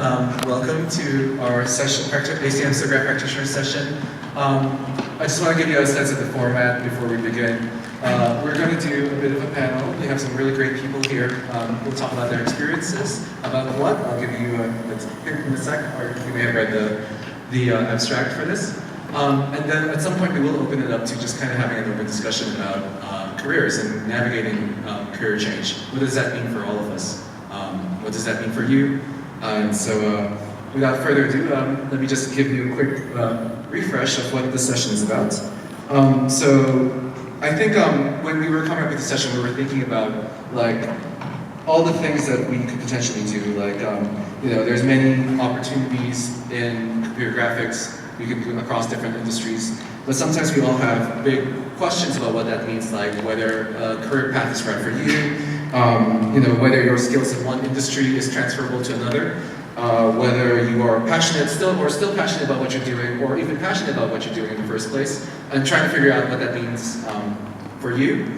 Welcome to our session, ACM SIGGRAPH practitioner session. I just want to give you a sense of the format before we begin. We're going to do a bit of a panel. We have some really great people here. We'll talk about their experiences. About what? I'll give you a hint in a sec, or you may have read the abstract for this. And then at some point we will open it up to just kind of having an open discussion about careers and navigating career change. What does that mean for all of us? What does that mean for you? And so without further ado, let me just give you a quick refresh of what the session is about. So I think when we were coming up with the session, we were thinking about like all the things that we could potentially do. Like, you know, there's many opportunities in computer graphics. We can do across different industries, but sometimes we all have big questions about what that means, like whether a career path is right for you, you know, whether your skills in one industry is transferable to another, whether you are passionate still passionate about what you're doing, or even passionate about what you're doing in the first place, and trying to figure out what that means for you,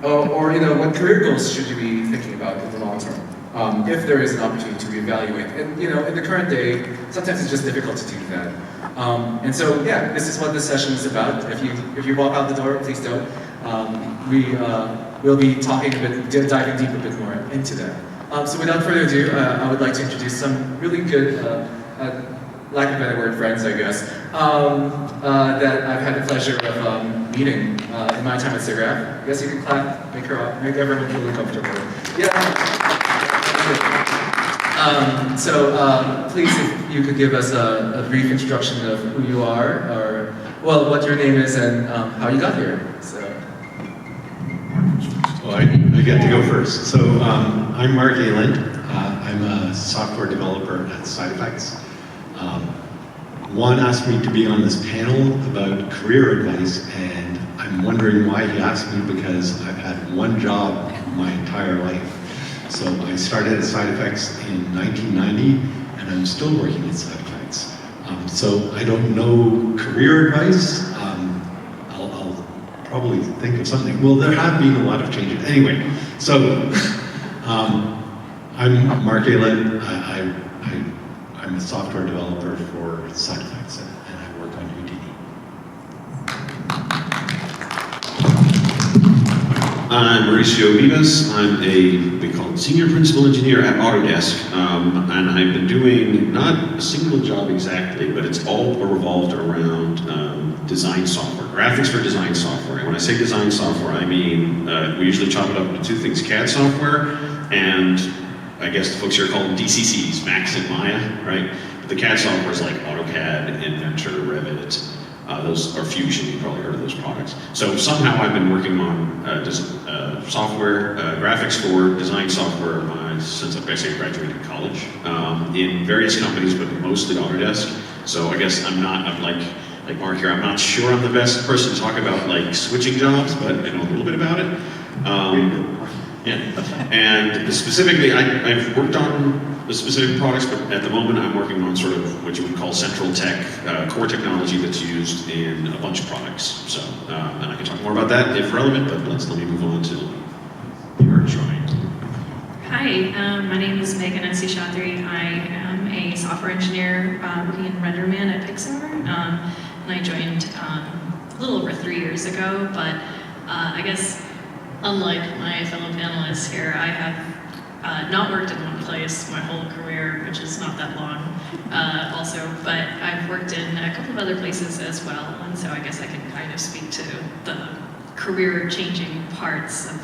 or you know, what career goals should you be thinking about in the long term, if there is an opportunity to reevaluate. And you know, in the current day, sometimes it's just difficult to do that. And so, yeah, this is what this session is about. If you walk out the door, please don't. We'll be talking a bit, diving deep a bit more into that. So without further ado, I would like to introduce some really good, lack of a better word, friends, I guess, that I've had the pleasure of meeting in my time at SIGGRAPH. I guess you can clap, make everyone feel really comfortable. Yeah. Please, if you could give us a brief introduction of who you are, or, well, what your name is and how you got here. So. Well, I get to go first. So I'm Mark Ayland. I'm a software developer at SiGGRAPH. Juan asked me to be on this panel about career advice, and I'm wondering why he asked me, because I've had one job my entire life. So I started at SiGGRAPH in 1990, and I'm still working at SiGGRAPH. So I don't know career advice. I'll probably think of something. Well, there have been a lot of changes. Anyway, so I'm Mark Ayland. I'm a software developer for SiGGRAPH, and I work on UDD. I'm Mauricio Vivas. I'm we call it senior principal engineer at Autodesk, and I've been doing not a single job exactly, but it's all revolved around design software, graphics for design software. And when I say design software, I mean, we usually chop it up into two things: CAD software, and I guess the folks here call them DCCs, Max and Maya, right? But the CAD software is like AutoCAD, Inventor, Revit. Those are Fusion, you've probably heard of those products. So somehow I've been working on software, graphics for design software since I basically graduated college, in various companies, but mostly Autodesk. So I guess I'm like Mark here, I'm not sure I'm the best person to talk about like switching jobs, but I know a little bit about it. Yeah, and specifically, I've worked on the specific products, but at the moment I'm working on sort of what you would call central tech, core technology that's used in a bunch of products. So, and I can talk more about that if relevant, but let me move on to your drawing. Hi, my name is Megan Shatri. I am a software engineer working in RenderMan at Pixar, and I joined a little over 3 years ago, but I guess unlike my fellow panelists here, I have not worked in one place my whole career, which is not that long also, but I've worked in a couple of other places as well, and so I guess I can kind of speak to the career-changing parts of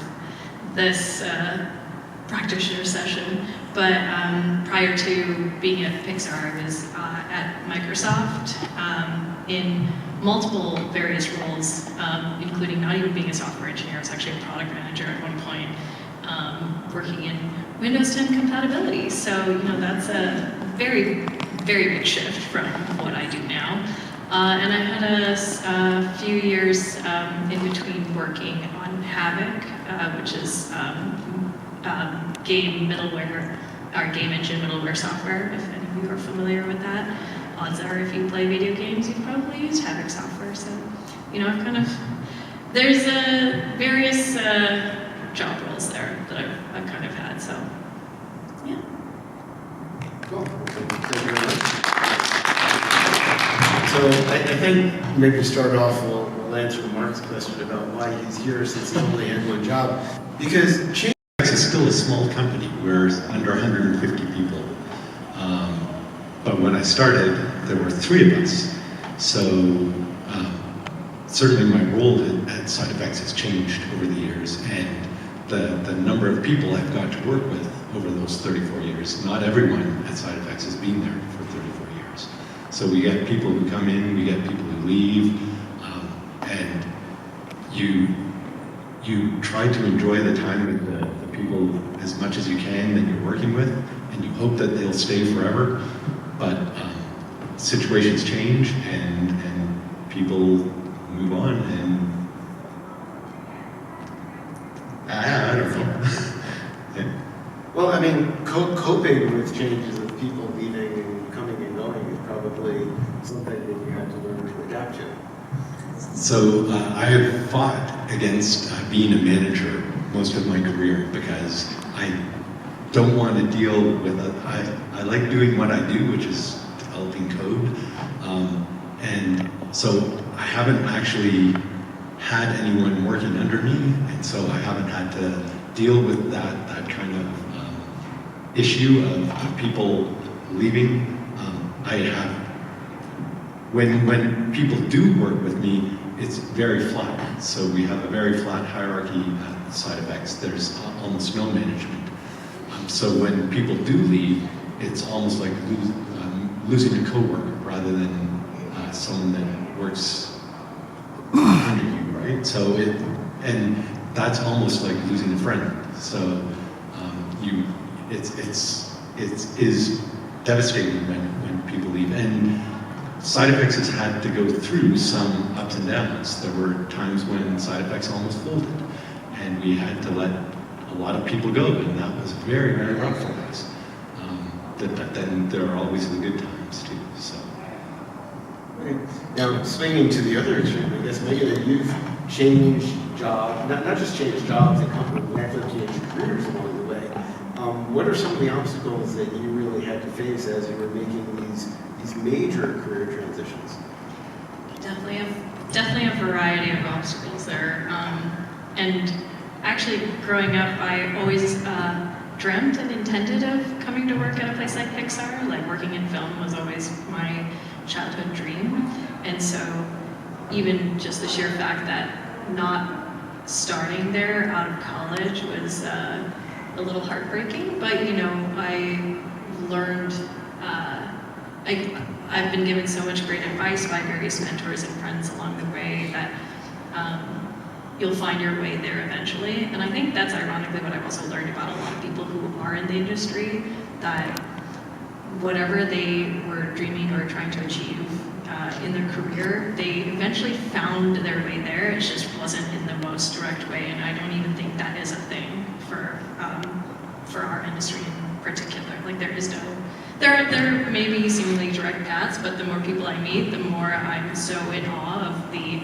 this practitioner session. But prior to being at Pixar, I was at Microsoft in multiple various roles, including not even being a software engineer. I was actually a product manager at one point, working in Windows 10 compatibility. So, you know, that's a very, very big shift from what I do now. And I had a few years in between working on Havoc, which is game middleware, our game engine middleware software, if any of you are familiar with that. Odds are if you play video games, you've probably used Havoc software. So, you know, I've kind of, there's various job roles there that I've kind of had, so, yeah. Cool. So I think maybe to start off, we'll answer Mark's question about why he's here since he only had one job. Because change It's still a small company. We're under 150 people. But when I started, there were 3 of us. So certainly my role at Side Effects has changed over the years, and the number of people I've got to work with over those 34 years. Not everyone at Side Effects has been there for 34 years. So we get people who come in, we get people who leave, and you try to enjoy the time with the people as much as you can that you're working with, and you hope that they'll stay forever. But situations change, and people move on, and I don't know. Yeah. Well, I mean, coping with changes of people leaving and coming and going is probably something that you have to learn to adapt to. So I have fought against being a manager most of my career because I don't want to deal with it. I like doing what I do, which is developing code. And so I haven't actually had anyone working under me, and so I haven't had to deal with that kind of issue of people leaving. I have, when people do work with me, it's very flat. So we have a very flat hierarchy at Side Effects. There's almost no management. So when people do leave, it's almost like losing a coworker rather than someone that works under you, right? So and that's almost like losing a friend. So it is devastating when people leave. And Side Effects has had to go through some ups and downs. There were times when Side Effects almost folded, and we had to let a lot of people go, and that was very, very rough for us. But then there are always the good times too. So. Now, swinging to the other extreme, I guess, Megan, you've changed jobs, not just changed jobs and companies, but actually changed careers along the way. What are some of the obstacles that you really had to face as you were making these major career transitions? Definitely a variety of obstacles there. And actually, growing up, I always dreamt and intended of coming to work at a place like Pixar. Like working in film was always my childhood dream. And so even just the sheer fact that not starting there out of college was a little heartbreaking. But you know, I learned, I've been given so much great advice by various mentors and friends along the way that you'll find your way there eventually. And I think that's ironically what I've also learned about a lot of people who are in the industry, that whatever they were dreaming or trying to achieve in their career, they eventually found their way there. It just wasn't in the most direct way, and I don't even think that is a thing for our industry in particular. Like there may be seemingly direct paths, but the more people I meet, the more I'm so in awe of the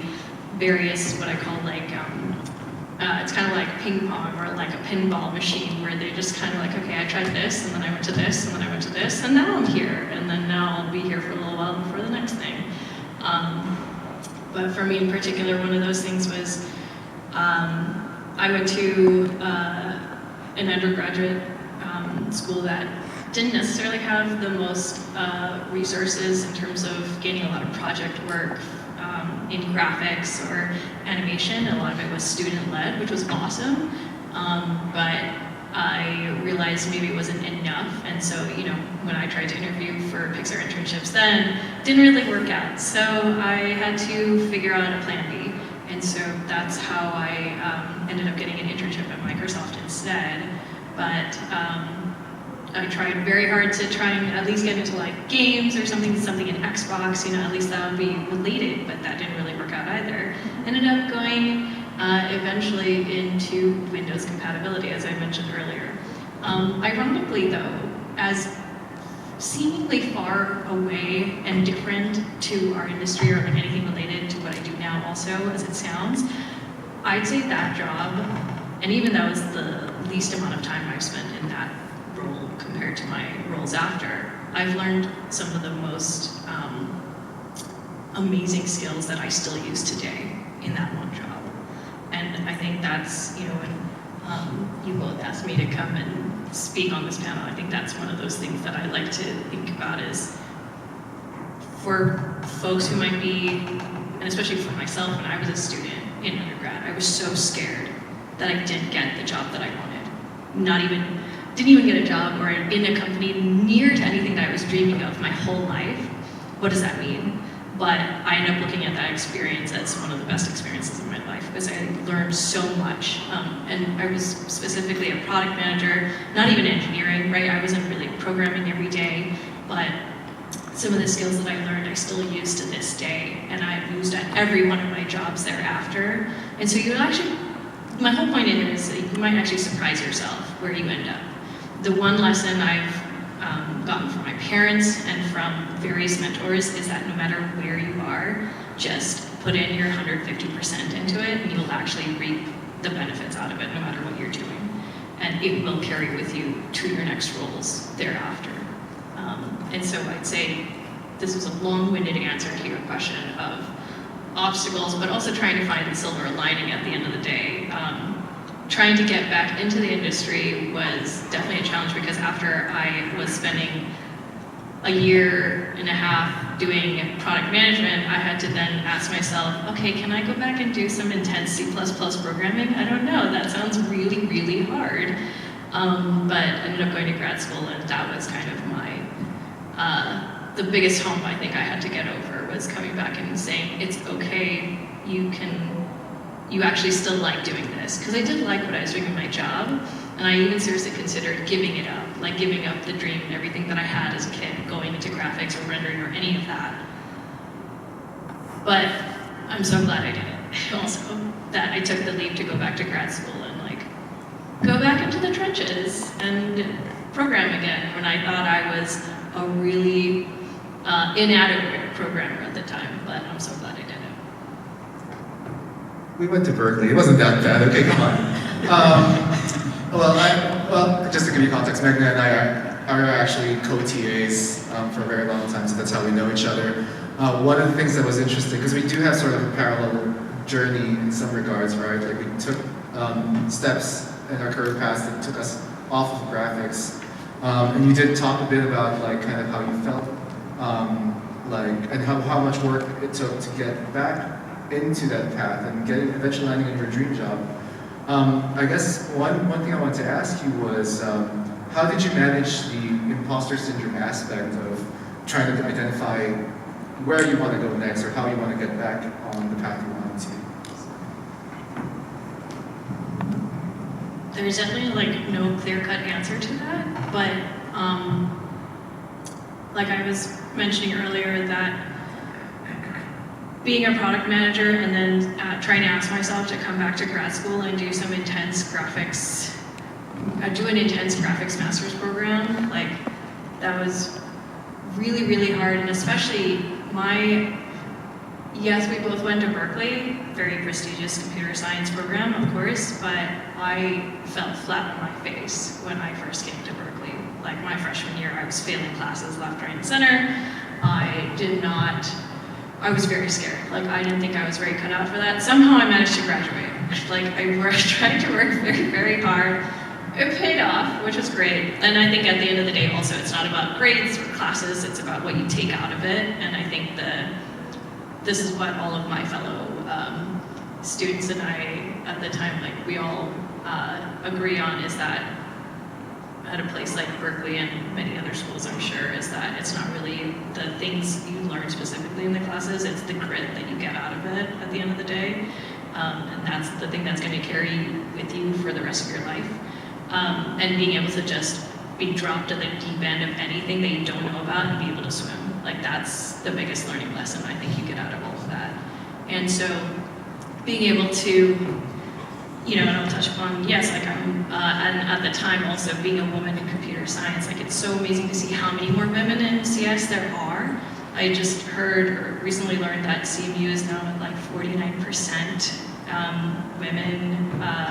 various, what I call like, it's kind of like ping pong or like a pinball machine where they just kind of like, okay, I tried this, and then I went to this, and then I went to this, and now I'm here, and then now I'll be here for a little while before the next thing. But for me in particular, one of those things was I went to an undergraduate school that didn't necessarily have the most resources in terms of gaining a lot of project work in graphics or animation. A lot of it was student-led, which was awesome, but I realized maybe it wasn't enough, and so, you know, when I tried to interview for Pixar internships then, didn't really work out, so I had to figure out a plan B, and so that's how I ended up getting an internship at Microsoft instead, but I tried very hard to try and at least get into like games or something in Xbox, you know, at least that would be related, but that didn't really work out either. Ended up going eventually into Windows compatibility, as I mentioned earlier. Ironically though, as seemingly far away and different to our industry or like anything related to what I do now also, as it sounds, I'd say that job, and even that was the least amount of time I've spent in that role compared to my roles after, I've learned some of the most amazing skills that I still use today in that one job. And I think that's, you know, when you both asked me to come and speak on this panel, I think that's one of those things that I like to think about is for folks who might be, and especially for myself when I was a student in undergrad, I was so scared that I didn't get the job that I wanted. Didn't even get a job or in a company near to anything that I was dreaming of my whole life. What does that mean? But I ended up looking at that experience as one of the best experiences of my life because I learned so much. And I was specifically a product manager, not even engineering, right? I wasn't really programming every day, but some of the skills that I learned I still use to this day, and I've used at every one of my jobs thereafter. And so my whole point in it is that you might actually surprise yourself where you end up. The one lesson I've gotten from my parents and from various mentors is that no matter where you are, just put in your 150% into it and you'll actually reap the benefits out of it no matter what you're doing. And it will carry with you to your next roles thereafter. And so I'd say this was a long-winded answer to your question of obstacles, but also trying to find the silver lining at the end of the day. Trying to get back into the industry was definitely a challenge because after I was spending a year and a half doing product management, I had to then ask myself, okay, can I go back and do some intense C++ programming? I don't know, that sounds really, really hard. But I ended up going to grad school and that was kind of my, the biggest hump I think I had to get over was coming back and saying, it's okay, you actually still like doing this. Because I did like what I was doing in my job, and I even seriously considered giving it up, like giving up the dream and everything that I had as a kid, going into graphics or rendering or any of that. But I'm so glad I did it. Also, that I took the leap to go back to grad school and like, go back into the trenches and program again when I thought I was a really inadequate programmer at the time, but I'm so glad I did it. We went to Berkeley. It wasn't that bad. Okay, come on. Well, just to give you context, Magna and I are actually co-TAs for a very long time, so that's how we know each other. One of the things that was interesting, because we do have sort of a parallel journey in some regards, right? Like we took steps in our career paths that took us off of graphics, and you did talk a bit about like kind of how you felt, and how much work it took to get back into that path and eventually landing in your dream job. I guess one thing I wanted to ask you was, how did you manage the imposter syndrome aspect of trying to identify where you want to go next or how you want to get back on the path you wanted to? There's definitely like no clear-cut answer to that, but like I was mentioning earlier that being a product manager and then trying to ask myself to come back to grad school and do some intense graphics, do an intense graphics master's program, like that was really, really hard. And especially yes, we both went to Berkeley, very prestigious computer science program, of course, but I fell flat on my face when I first came to Berkeley. Like my freshman year, I was failing classes left, right, and center. I was very scared. Like I didn't think I was very cut out for that. Somehow I managed to graduate. Like I tried to work very, very hard. It paid off, which was great. And I think at the end of the day also, it's not about grades or classes, it's about what you take out of it. And I think this is what all of my fellow students and I at the time, like we all agree on, is that at a place like Berkeley and many other schools, I'm sure, is that it's not really the things you learn specifically in the classes, it's the grit that you get out of it at the end of the day. And that's the thing that's going to carry with you for the rest of your life. And being able to just be dropped at the deep end of anything that you don't know about and be able to swim. Like that's the biggest learning lesson I think you get out of all of that. And so being able to, and I'll touch upon, yes, like and at the time also being a woman in computer science, like it's so amazing to see how many more women in CS there are. I just heard or recently learned that CMU is now at like 49% women,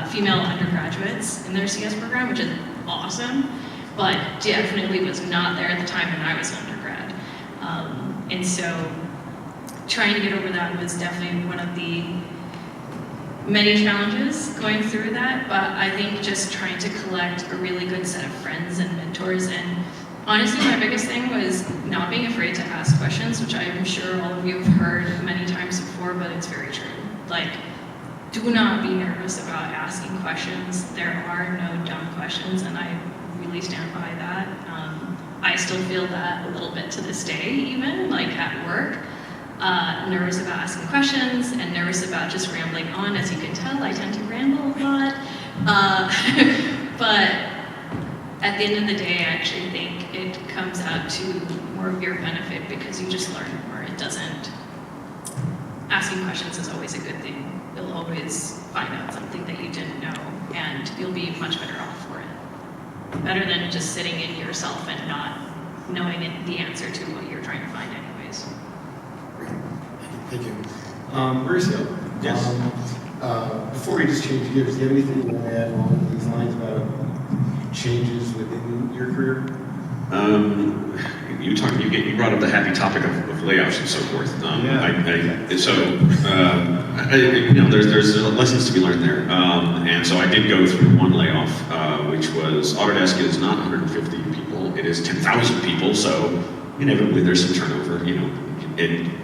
female undergraduates in their CS program, which is awesome, but definitely was not there at the time when I was an undergrad. And so trying to get over that was definitely one of the many challenges going through that, but I think just trying to collect a really good set of friends and mentors. And honestly, my biggest thing was not being afraid to ask questions, which I am sure all of you have heard many times before, but it's very true. Like, do not be nervous about asking questions. There are no dumb questions, and I really stand by that. I still feel that a little bit to this day, even, like at work. Nervous about asking questions and nervous about just rambling on. As you can tell, I tend to ramble a lot. But at the end of the day, I actually think it comes out to more of your benefit because you just learn more. It doesn't, asking questions is always a good thing. You'll always find out something that you didn't know, and you'll be much better off for it. Better than just sitting in yourself and not knowing the answer to what you're trying to find anyways. Thank you. Mauricio? Yes. Before we just change gears, do you have anything you want to add along these lines about changes within your career? You brought up the happy topic of layoffs and so forth. There's lessons to be learned there. And so I did go through one layoff, which was Autodesk is not 150 people, it is 10,000 people. So inevitably there's some turnover,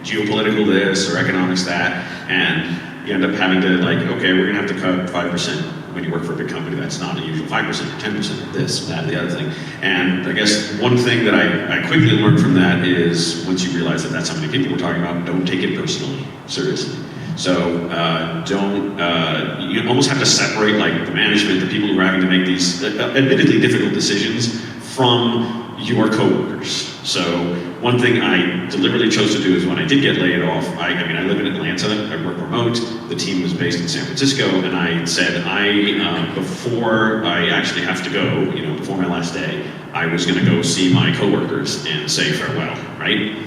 geopolitical this or economics that, and you end up having to okay, we're gonna have to cut 5%. When you work for a big company, that's not unusual. 5%, 10% of this, that, the other thing. And I guess one thing that I quickly learned from that is once you realize that that's how many people we're talking about, don't take it personally, seriously. So you almost have to separate the management, the people who are having to make these admittedly difficult decisions from your coworkers. So one thing I deliberately chose to do is when I did get laid off, I live in Atlanta, I work remote, the team was based in San Francisco, and I said before I actually have to go, before my last day, I was gonna go see my coworkers and say farewell, right?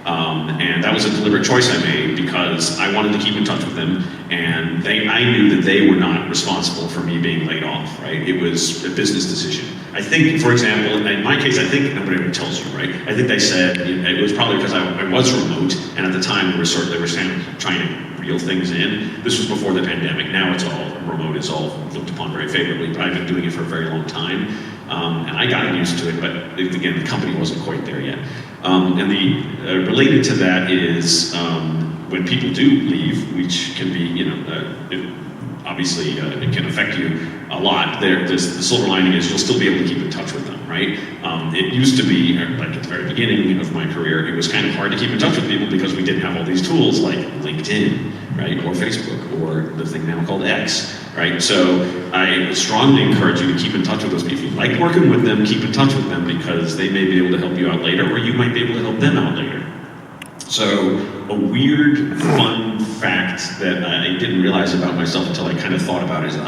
And that was a deliberate choice I made because I wanted to keep in touch with them, and I knew that they were not responsible for me being laid off, right? It was a business decision. I think, for example, in my case, I think nobody ever tells you, right? I think they said it was probably because I was remote, and at the time they were trying to reel things in. This was before the pandemic. Now it's all remote, is all looked upon very favorably, but I've been doing it for a very long time, and I got used to it. But again, the company wasn't quite there yet. And related to that is when people do leave, which can be, obviously it can affect you a lot. The silver lining is you'll still be able to keep in touch with them, right? It used to be, at the very beginning of my career, it was kind of hard to keep in touch with people because we didn't have all these tools like LinkedIn, right, or Facebook, or the thing now called X, right? So I strongly encourage you to keep in touch with those people. If you like working with them, keep in touch with them because they may be able to help you out later, or you might be able to help them out later. So a weird, fun fact that I didn't realize about myself until I kind of thought about it is that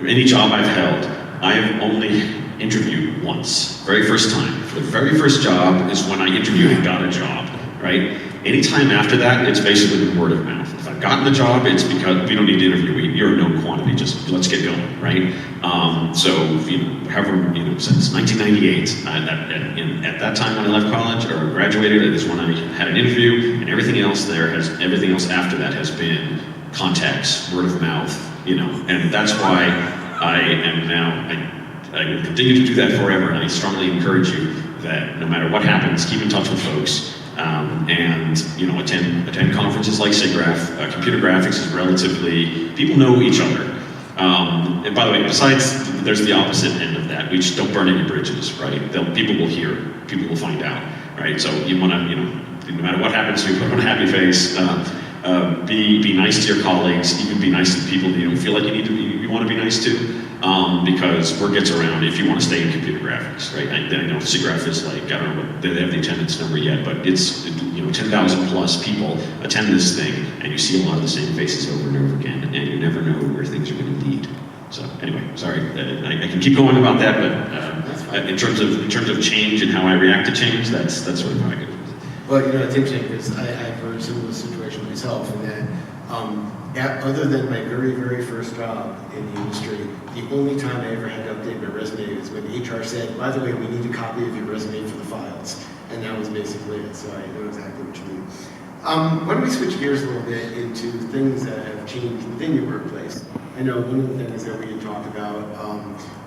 any job I've held, I've only interviewed once, very first time. For the very first job is when I interviewed and got a job, right? Anytime after that, it's basically been word of mouth. If I've gotten the job, it's because we don't need to interview. You're a known quantity. Just let's get going, right? Since 1998, at that time when I left college or graduated, it is when I had an interview, and everything else after that has been contacts, word of mouth, and that's why I am now. I will continue to do that forever, and I strongly encourage you that no matter what happens, keep in touch with folks. And attend conferences like SIGGRAPH. Computer graphics is relatively, people know each other. And by the way, besides, there's the opposite end of that, which don't burn any bridges, right? People will hear, people will find out, right? So you want to, no matter what happens, you put on a happy face. Be nice to your colleagues, even be nice to people that you don't feel like you want to be nice to. Because word gets around if you want to stay in computer graphics, right? I know SIGGRAPH is I don't know what, they have the attendance number yet, but it's, 10,000 plus people attend this thing, and you see a lot of the same faces over and over again, and you never know where things are going to lead. So anyway, sorry, I can keep going about that, but in terms of change and how I react to change, that's sort of how I go. Well, it's interesting because I've heard a similar situation myself in that, other than my very, very first job in the industry, the only time I ever had to update my resume was when HR said, by the way, we need a copy of your resume for the files. And that was basically it, so I know exactly what you mean. Why don't we switch gears a little bit into things that have changed within your workplace? I know one of the things that we had talked about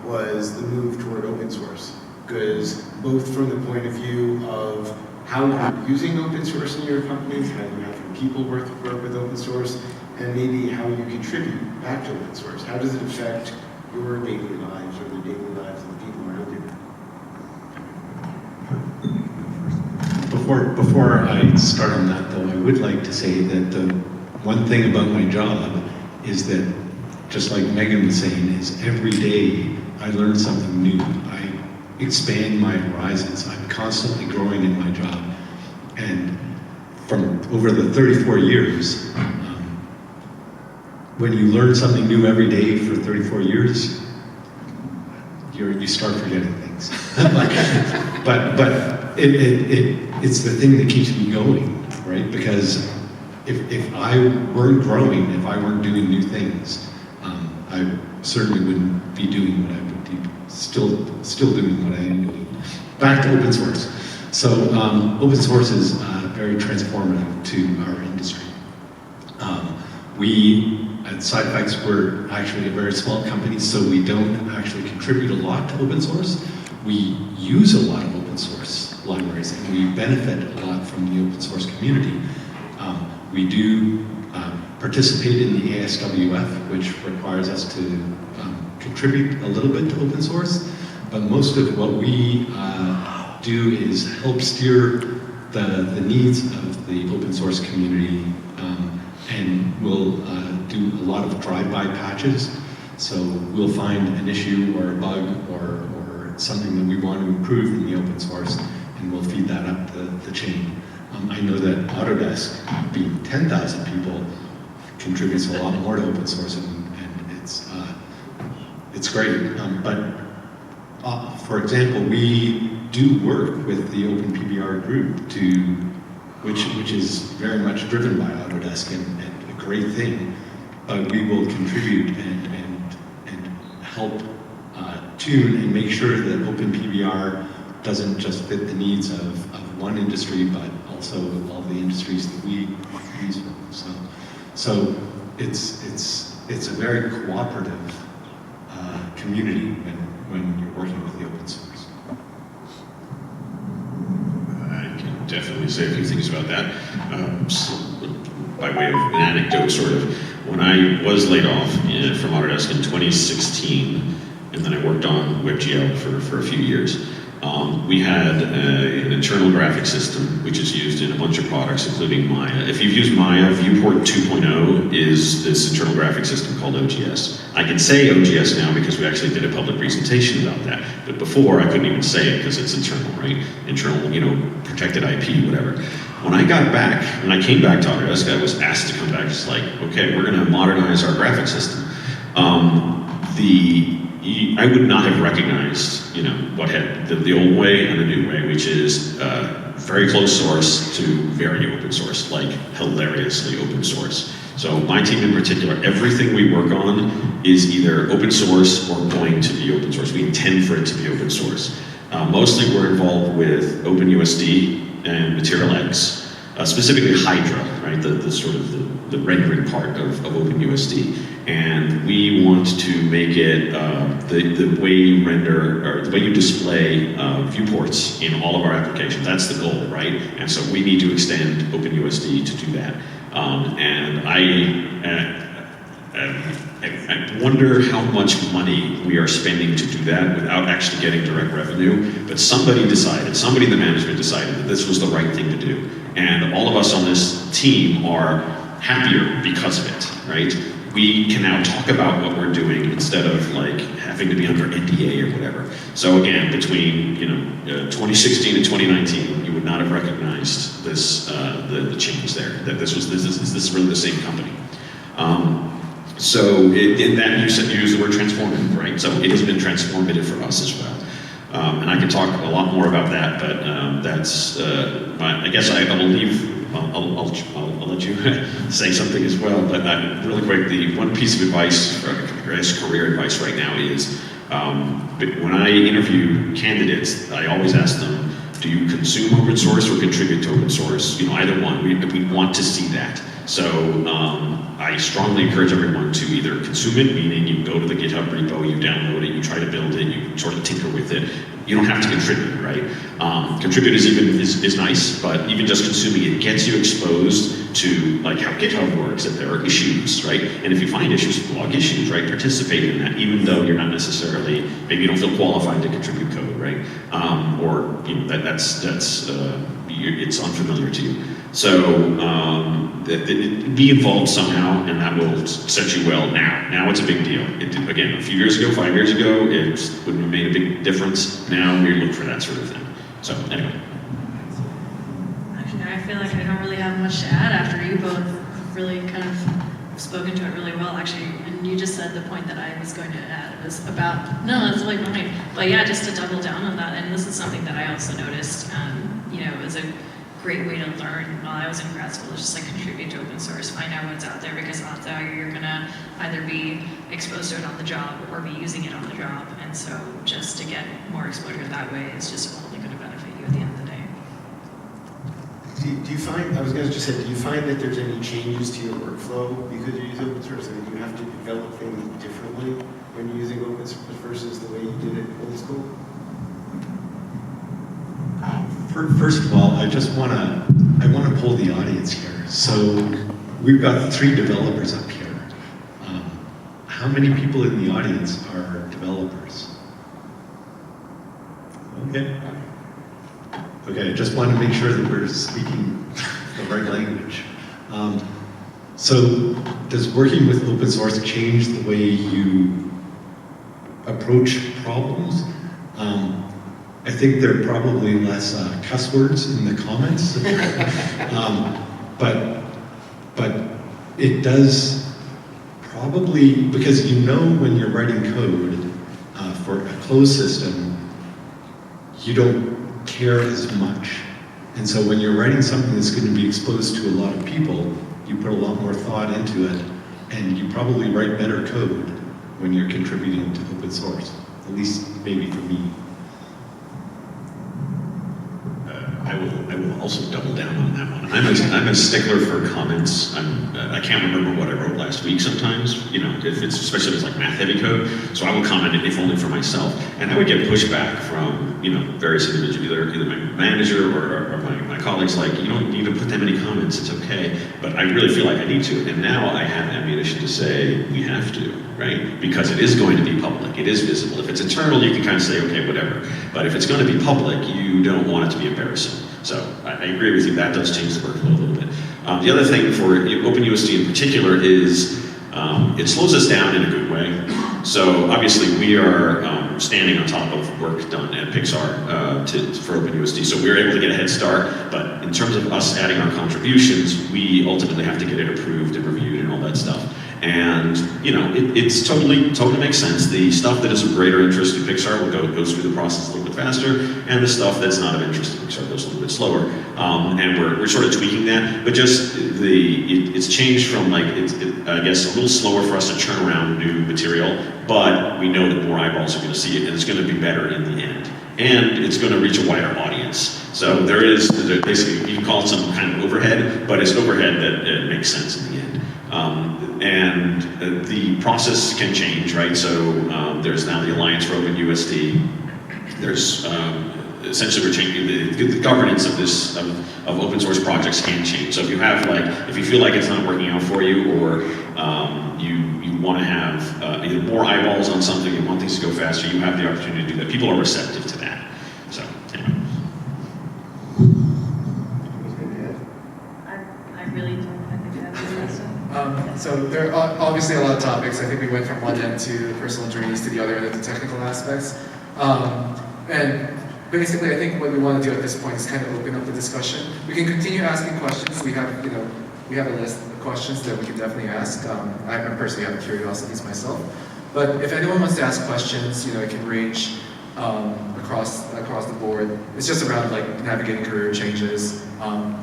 was the move toward open source, because both from the point of view of how you're using open source in your companies, how you have your people work with open source, and maybe how you contribute back to open source. How does it affect your daily lives or the daily lives of the people around you? Before I start on that, though, I would like to say that the one thing about my job is that, just like Megan was saying, is every day I learn something new. I expand my horizons. I'm constantly growing in my job. And from over the 34 years, when you learn something new every day for 34 years, you start forgetting things. but it's the thing that keeps me going, right? Because if I weren't growing, if I weren't doing new things, I certainly wouldn't be doing what I would do, still doing what I am doing. Back to open source. So open source is very transformative to our industry. We at SideFacts, we're actually a very small company, so we don't actually contribute a lot to open source. We use a lot of open source libraries, and we benefit a lot from the open source community. We do participate in the ASWF, which requires us to contribute a little bit to open source, but most of what we do is help steer the needs of the open source community, and we'll do a lot of drive-by patches. So we'll find an issue or a bug or something that we want to improve in the open source, and we'll feed that up the chain. I know that Autodesk, being 10,000 people, contributes a lot more to open source, and it's great. For example, we do work with the OpenPBR group, which is very much driven by Autodesk, and a great thing. But we will contribute and help tune and make sure that OpenPBR doesn't just fit the needs of one industry, but also all the industries that we use from. So it's a very cooperative community when you're working with the open source. I can definitely say a few things about that. By way of an anecdote, sort of, when I was laid off from Autodesk in 2016, and then I worked on WebGL for a few years, we had an internal graphic system which is used in a bunch of products, including Maya. If you've used Maya, Viewport 2.0 is this internal graphic system called OGS. I can say OGS now because we actually did a public presentation about that, but before I couldn't even say it because it's internal, right? Internal, protected IP, whatever. When I came back to Autodesk, I was asked to come back. It's like, okay, we're going to modernize our graphic system. I would not have recognized, what had the old way and the new way, which is very closed source to very open source, like hilariously open source. So my team in particular, everything we work on is either open source or going to be open source. We intend for it to be open source. Mostly we're involved with OpenUSD and Material X, specifically Hydra, right? The sort of the rendering part of OpenUSD. And we want to make it the way you render, or the way you display viewports in all of our applications. That's the goal, right? And so we need to extend OpenUSD to do that. And I wonder how much money we are spending to do that without actually getting direct revenue. But somebody in the management decided that this was the right thing to do. And all of us on this team are happier because of it, right? We can now talk about what we're doing instead of like having to be under NDA or whatever. So again, between 2016 and 2019, you would not have recognized this the change there. That this is really the same company. So in that you use the word transformative, right? So it has been transformative for us as well. And I can talk a lot more about that, but that's I guess I will leave. I'll let you say something as well, but really quick, the one piece of advice, career advice right now is, when I interview candidates, I always ask them, do you consume open source or contribute to open source? You know, either one. We want to see that. So I strongly encourage everyone to either consume it, meaning you go to the GitHub repo, you download it, you try to build it, you sort of tinker with it. You don't have to contribute, right? Contribute is nice, but even just consuming it gets you exposed to like how GitHub works, that there are issues, right? And if you find issues, log issues, right? Participate in that, even though you're not necessarily, maybe you don't feel qualified to contribute code, right? Or you know, it's unfamiliar to you. So be involved somehow, and that will set you well now. Now it's a big deal. Again, a few years ago, 5 years ago, it wouldn't have made a big difference. Now we look for that sort of thing. So anyway. Actually, I feel like I don't really have much to add after you both really kind of spoken to it really well, actually. And you just said the point that I was going to add was about, no, that's like mine. But yeah, just to double down on that, and this is something that I also noticed, you know, as a great way to learn while I was in grad school, is just like contribute to open source, find out what's out there, because odds are you're gonna either be exposed to it on the job or be using it on the job. And so just to get more exposure that way is just only gonna benefit you at the end of the day. Do you find, I was going to just say, do you find that there's any changes to your workflow because you use open source? I mean, do you have to develop things differently when you're using open source versus the way you did it old school? First of all, I want to pull the audience here. So we've got 3 developers up here. How many people in the audience are developers? Okay. Okay, I just want to make sure that we're speaking the right language. So does working with open source change the way you approach problems? I think there are probably less cuss words in the comments, but it does probably, because you know when you're writing code for a closed system, you don't care as much. And so when you're writing something that's going to be exposed to a lot of people, you put a lot more thought into it, and you probably write better code when you're contributing to open source, at least maybe for me. I will also double down on that one. I'm a stickler for comments. I can't remember what I wrote last week sometimes, you know, especially if it's like math heavy code. So I will comment it if only for myself. And I would get pushback from, you know, various individuals, either my manager or my colleagues, like, you don't need to put that many comments, it's okay. But I really feel like I need to. And now I have ammunition to say we have to, right? Because it is going to be public, it is visible. If it's internal, you can kind of say, okay, whatever. But if it's going to be public, you don't want it to be embarrassing. So I agree with you, that does change the workflow a little bit. The other thing for OpenUSD in particular is it slows us down in a good way. So obviously we are standing on top of work done at Pixar for OpenUSD, so we're able to get a head start, but in terms of us adding our contributions, we ultimately have to get it approved and reviewed and all that stuff. And, you know, it's totally makes sense. The stuff that is of greater interest to Pixar goes through the process a little bit faster, and the stuff that's not of interest to Pixar goes a little bit slower. And we're sort of tweaking that, but just it's changed from like, I guess, a little slower for us to churn around new material, but we know that more eyeballs are going to see it, and it's going to be better in the end. And it's going to reach a wider audience. So there's basically, you can call it some kind of overhead, but it's overhead that makes sense in the end. And the process can change, right? So there's now the Alliance for OpenUSD. There's essentially we're changing the governance of this of open source projects can change. So if you have if you feel like it's not working out for you, or you want to have either more eyeballs on something, you want things to go faster, you have the opportunity to do that. People are receptive to that. So anyway. I really don't. I think that's So there are obviously a lot of topics. I think we went from one end to the personal journeys to the other end of the technical aspects. And basically, I think what we want to do at this point is kind of open up the discussion. We can continue asking questions. We have a list of questions that we can definitely ask. I personally have curiosities myself. But if anyone wants to ask questions, it can range across the board. It's just around navigating career changes.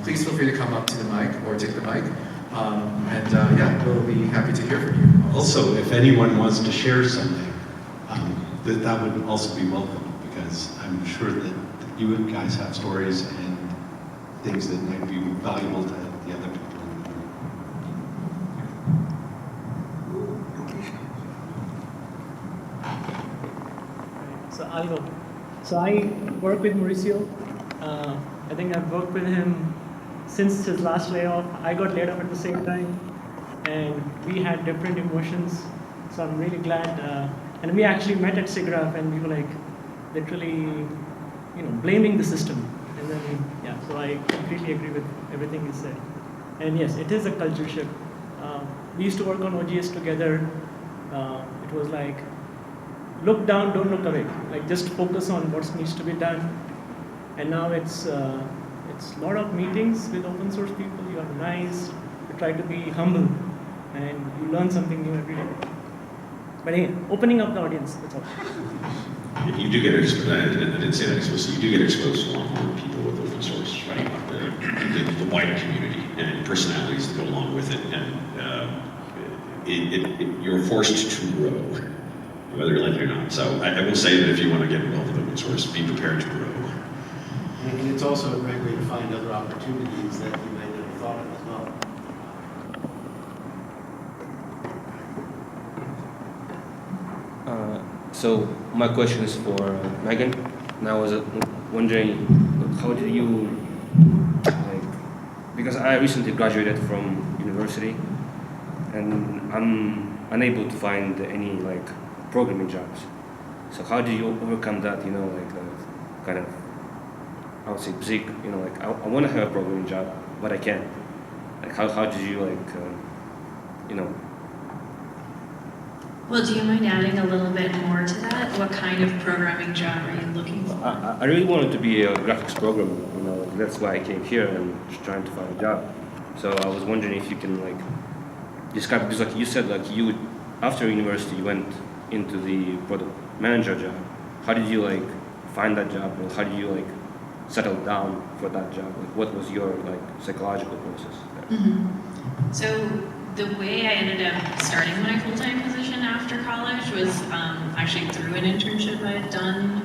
Please feel free to come up to the mic or take the mic. Yeah, we'll be happy to hear from you. Also, if anyone wants to share something, that would also be welcome, because I'm sure that you guys have stories and things that might be valuable to the other people in the room. So I'll go. So I work with Mauricio. I think I've worked with him since his last layoff. I got laid off at the same time, and we had different emotions. So I'm really glad. And we actually met at SIGGRAPH, and we were like, literally, blaming the system. And then, yeah. So I completely agree with everything he said. And yes, it is a culture shift. We used to work on OGS together. It was like, look down, don't look away. Like just focus on what needs to be done. And now it's a lot of meetings with open source people. You are nice. You try to be humble, and you learn something new every day. But hey, opening up the audience. That's all. You do get exposed, I didn't say that explicitly, you do get exposed to a lot more people with open source, right? The wider community and personalities that go along with it, and you're forced to grow, whether you like it or not. So I will say that if you want to get involved with open source, be prepared to grow. And it's also a great way to find other opportunities that you might never thought of as well. So my question is for Megan, and I was wondering, how do you, because I recently graduated from university, and I'm unable to find any programming jobs. So how do you overcome that? Kind of, I would say, basic. I want to have a programming job, but I can't. How do you Well, do you mind adding a little bit more to that? What kind of programming job are you looking for? I really wanted to be a graphics programmer. That's why I came here and just trying to find a job. So I was wondering if you can describe, because you said you after university you went into the product manager job. How did you find that job, and how did you settle down for that job? What was your psychological process there? Mm-hmm. So the way I ended up starting my full-time position after college was actually through an internship I had done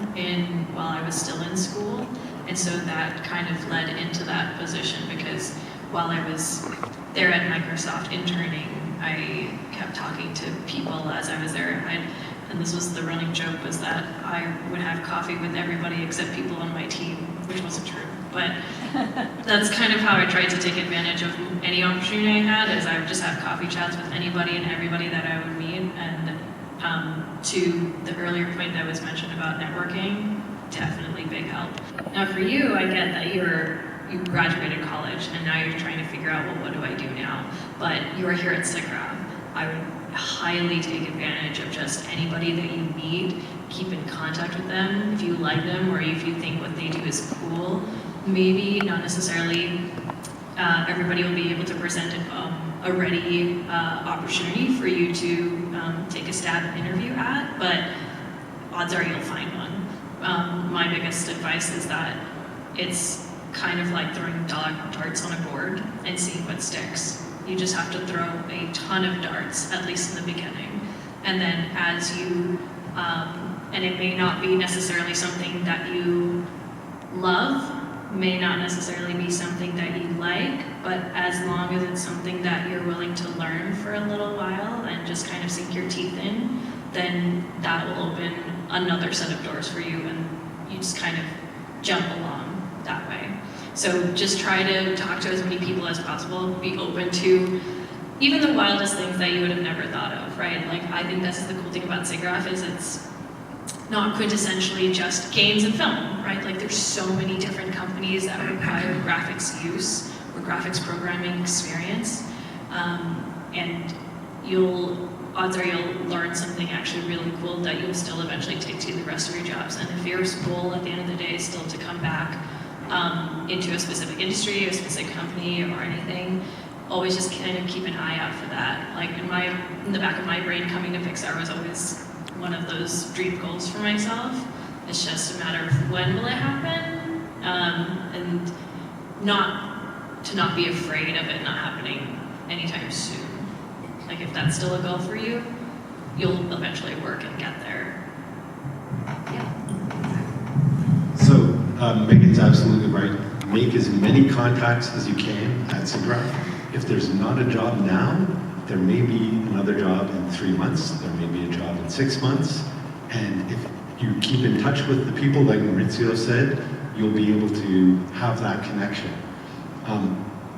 while I was still in school. And so that kind of led into that position, because while I was there at Microsoft interning, I kept talking to people as I was there. And this was the running joke, was that I would have coffee with everybody except people on my team, which wasn't true. But that's kind of how I tried to take advantage of any opportunity I had, is I would just have coffee chats with anybody and everybody that I would meet. And to the earlier point that was mentioned about networking, definitely big help. Now for you, I get that you graduated college and now you're trying to figure out, well, what do I do now? But you're here at SIGGRAPH. I would highly take advantage of just anybody that you meet. Keep in contact with them if you like them, or if you think what they do is cool. Maybe not necessarily everybody will be able to present a ready opportunity for you to take a stab interview at, but odds are you'll find one. My biggest advice is that it's kind of like throwing darts on a board and seeing what sticks. You just have to throw a ton of darts, at least in the beginning. And then as you, and it may not be necessarily something that you love, may not necessarily be something that you like, but as long as it's something that you're willing to learn for a little while and just kind of sink your teeth in, then that will open another set of doors for you, and you just kind of jump along that way. So just try to talk to as many people as possible, be open to even the wildest things that you would have never thought of, right? I think that's the cool thing about SIGGRAPH, is it's not quintessentially just games and film, right? There's so many different companies that require graphics use or graphics programming experience, and odds are you'll learn something actually really cool that you'll still eventually take to the rest of your jobs. And if your goal at the end of the day is still to come back into a specific industry, or a specific company, or anything, always just kind of keep an eye out for that. In the back of my brain, coming to Pixar was always one of those dream goals for myself. It's just a matter of when will it happen, and not be afraid of it not happening anytime soon. If that's still a goal for you, you'll eventually work and get there. So Megan's absolutely right. Make as many contacts as you can at SIGGRAPH. If there's not a job now, there may be another job in 3 months, there may be a job in 6 months, and if you keep in touch with the people, like Maurizio said, you'll be able to have that connection.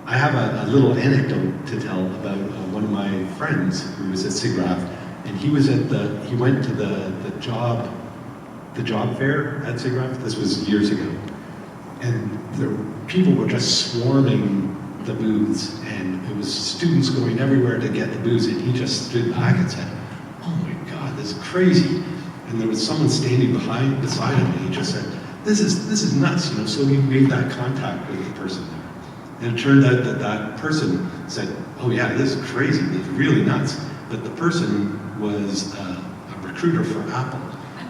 I have a little anecdote to tell about one of my friends who was at SIGGRAPH, and he went to the job fair at SIGGRAPH. This was years ago, and people were just swarming the booths, and it was students going everywhere to get the booths, and he just stood back and said, "Oh my God, this is crazy." And there was someone standing beside him, and he just said, "This is nuts," you know. So he made that contact with the person there, and it turned out that person said, "Oh yeah, this is crazy. It's really nuts." But the person was a recruiter for Apple,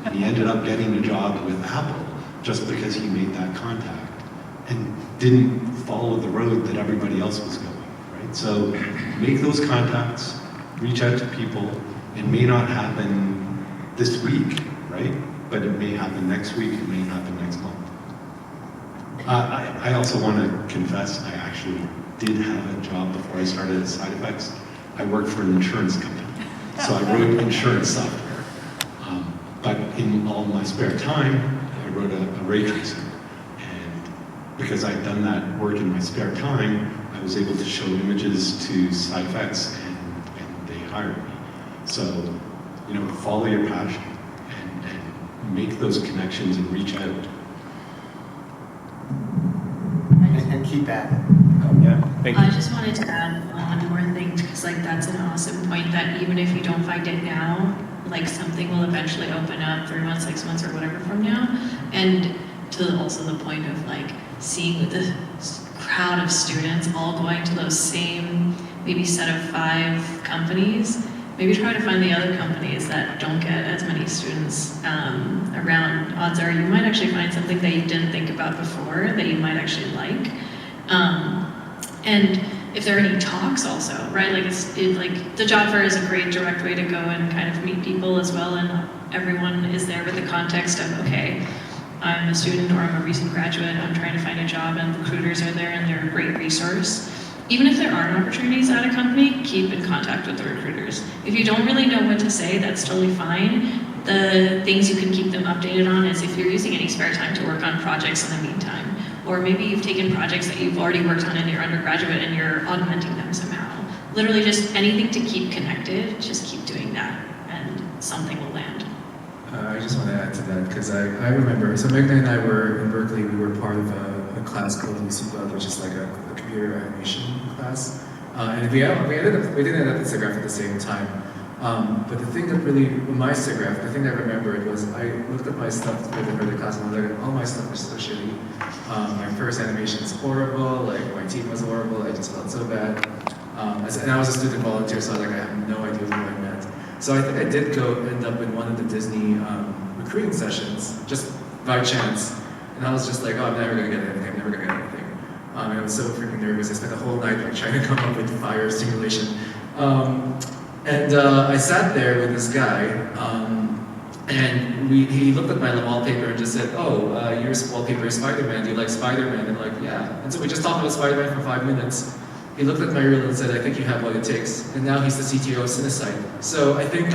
and he ended up getting a job with Apple just because he made that contact and didn't follow the road that everybody else was going, right? So make those contacts, reach out to people. It may not happen this week, right? But it may happen next week, it may happen next month. I also want to confess, I actually did have a job before I started at Side Effects. I worked for an insurance company, so I wrote insurance software. But in all my spare time, I wrote a ray tracer. Because I'd done that work in my spare time, I was able to show images to Side Effects, and they hired me. So, you know, follow your passion and make those connections and reach out. And keep at it. Yeah, thank you. I just wanted to add one more thing, because like that's an awesome point, that even if you don't find it now, like something will eventually open up 3 months, 6 months, or whatever from now. And to also the point of like seeing the crowd of students all going to those same maybe set of 5 companies, maybe try to find the other companies that don't get as many students around. Odds are you might actually find something that you didn't think about before that you might actually like. And if there are any talks also, right? Like like the job fair is a great direct way to go and kind of meet people as well, and everyone is there with the context of, okay, I'm a student or I'm a recent graduate, I'm trying to find a job, and recruiters are there and they're a great resource. Even if there aren't opportunities at a company, keep in contact with the recruiters. If you don't really know what to say, that's totally fine. The things you can keep them updated on is if you're using any spare time to work on projects in the meantime, or maybe you've taken projects that you've already worked on in your undergraduate and you're augmenting them somehow. Literally just anything to keep connected, just keep doing that and something will land. I just want to add to that because I remember, so Megan and I were in Berkeley, we were part of a class called SIGGRAPH, which is like a computer animation class. And we didn't end up at SIGGRAPH at the same time. But the thing that really, with my SIGGRAPH, the thing that I remembered was I looked at my stuff for the class and I was like, all my stuff is so shitty. My first animation is horrible, like my team was horrible, I just felt so bad. And I was a student volunteer, so I have no idea who I met. So I think I did end up in one of the Disney recruiting sessions, just by chance. And I was just like, oh, I'm never gonna get anything, I'm never gonna get anything. And I was so freaking nervous. I spent the whole night like trying to come up with fire simulation. And I sat there with this guy, and he looked at my wallpaper and just said, oh, your wallpaper is Spider-Man, do you like Spider-Man? And I'm like, yeah. And so we just talked about Spider-Man for 5 minutes. He looked at my reel and said, I think you have what it takes. And now he's the CTO of Cinesite. So I think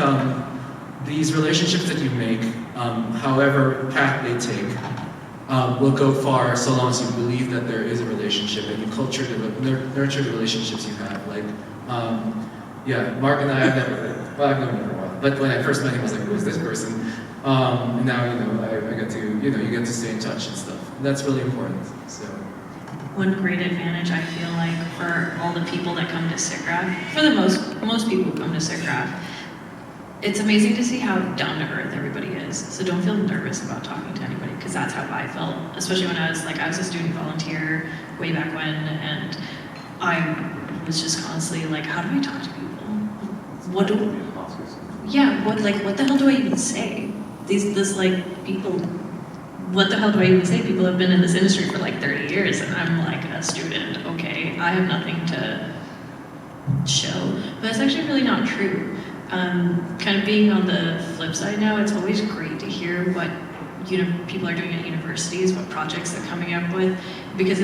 these relationships that you make, however path they take, will go far so long as you believe that there is a relationship and you nurture the relationships you have. Like, yeah, Mark and I, I've known him for a while. But when I first met him, I was like, who is this person? And now, I get to, you get to stay in touch and stuff. And that's really important, so. One great advantage I feel like for all the people that come to SIGGRAPH, for the most people who come to SIGGRAPH, it's amazing to see how down to earth everybody is. So don't feel nervous about talking to anybody, because that's how I felt, especially when I was a student volunteer way back when, and I was just constantly like, how do I talk to people? What the hell do I even say? People, what the hell do I even say? People have been in this industry for 30 years and I'm like a student, okay, I have nothing to show. But that's actually really not true. Kind of being on the flip side now, it's always great to hear what people are doing at universities, what projects they're coming up with, because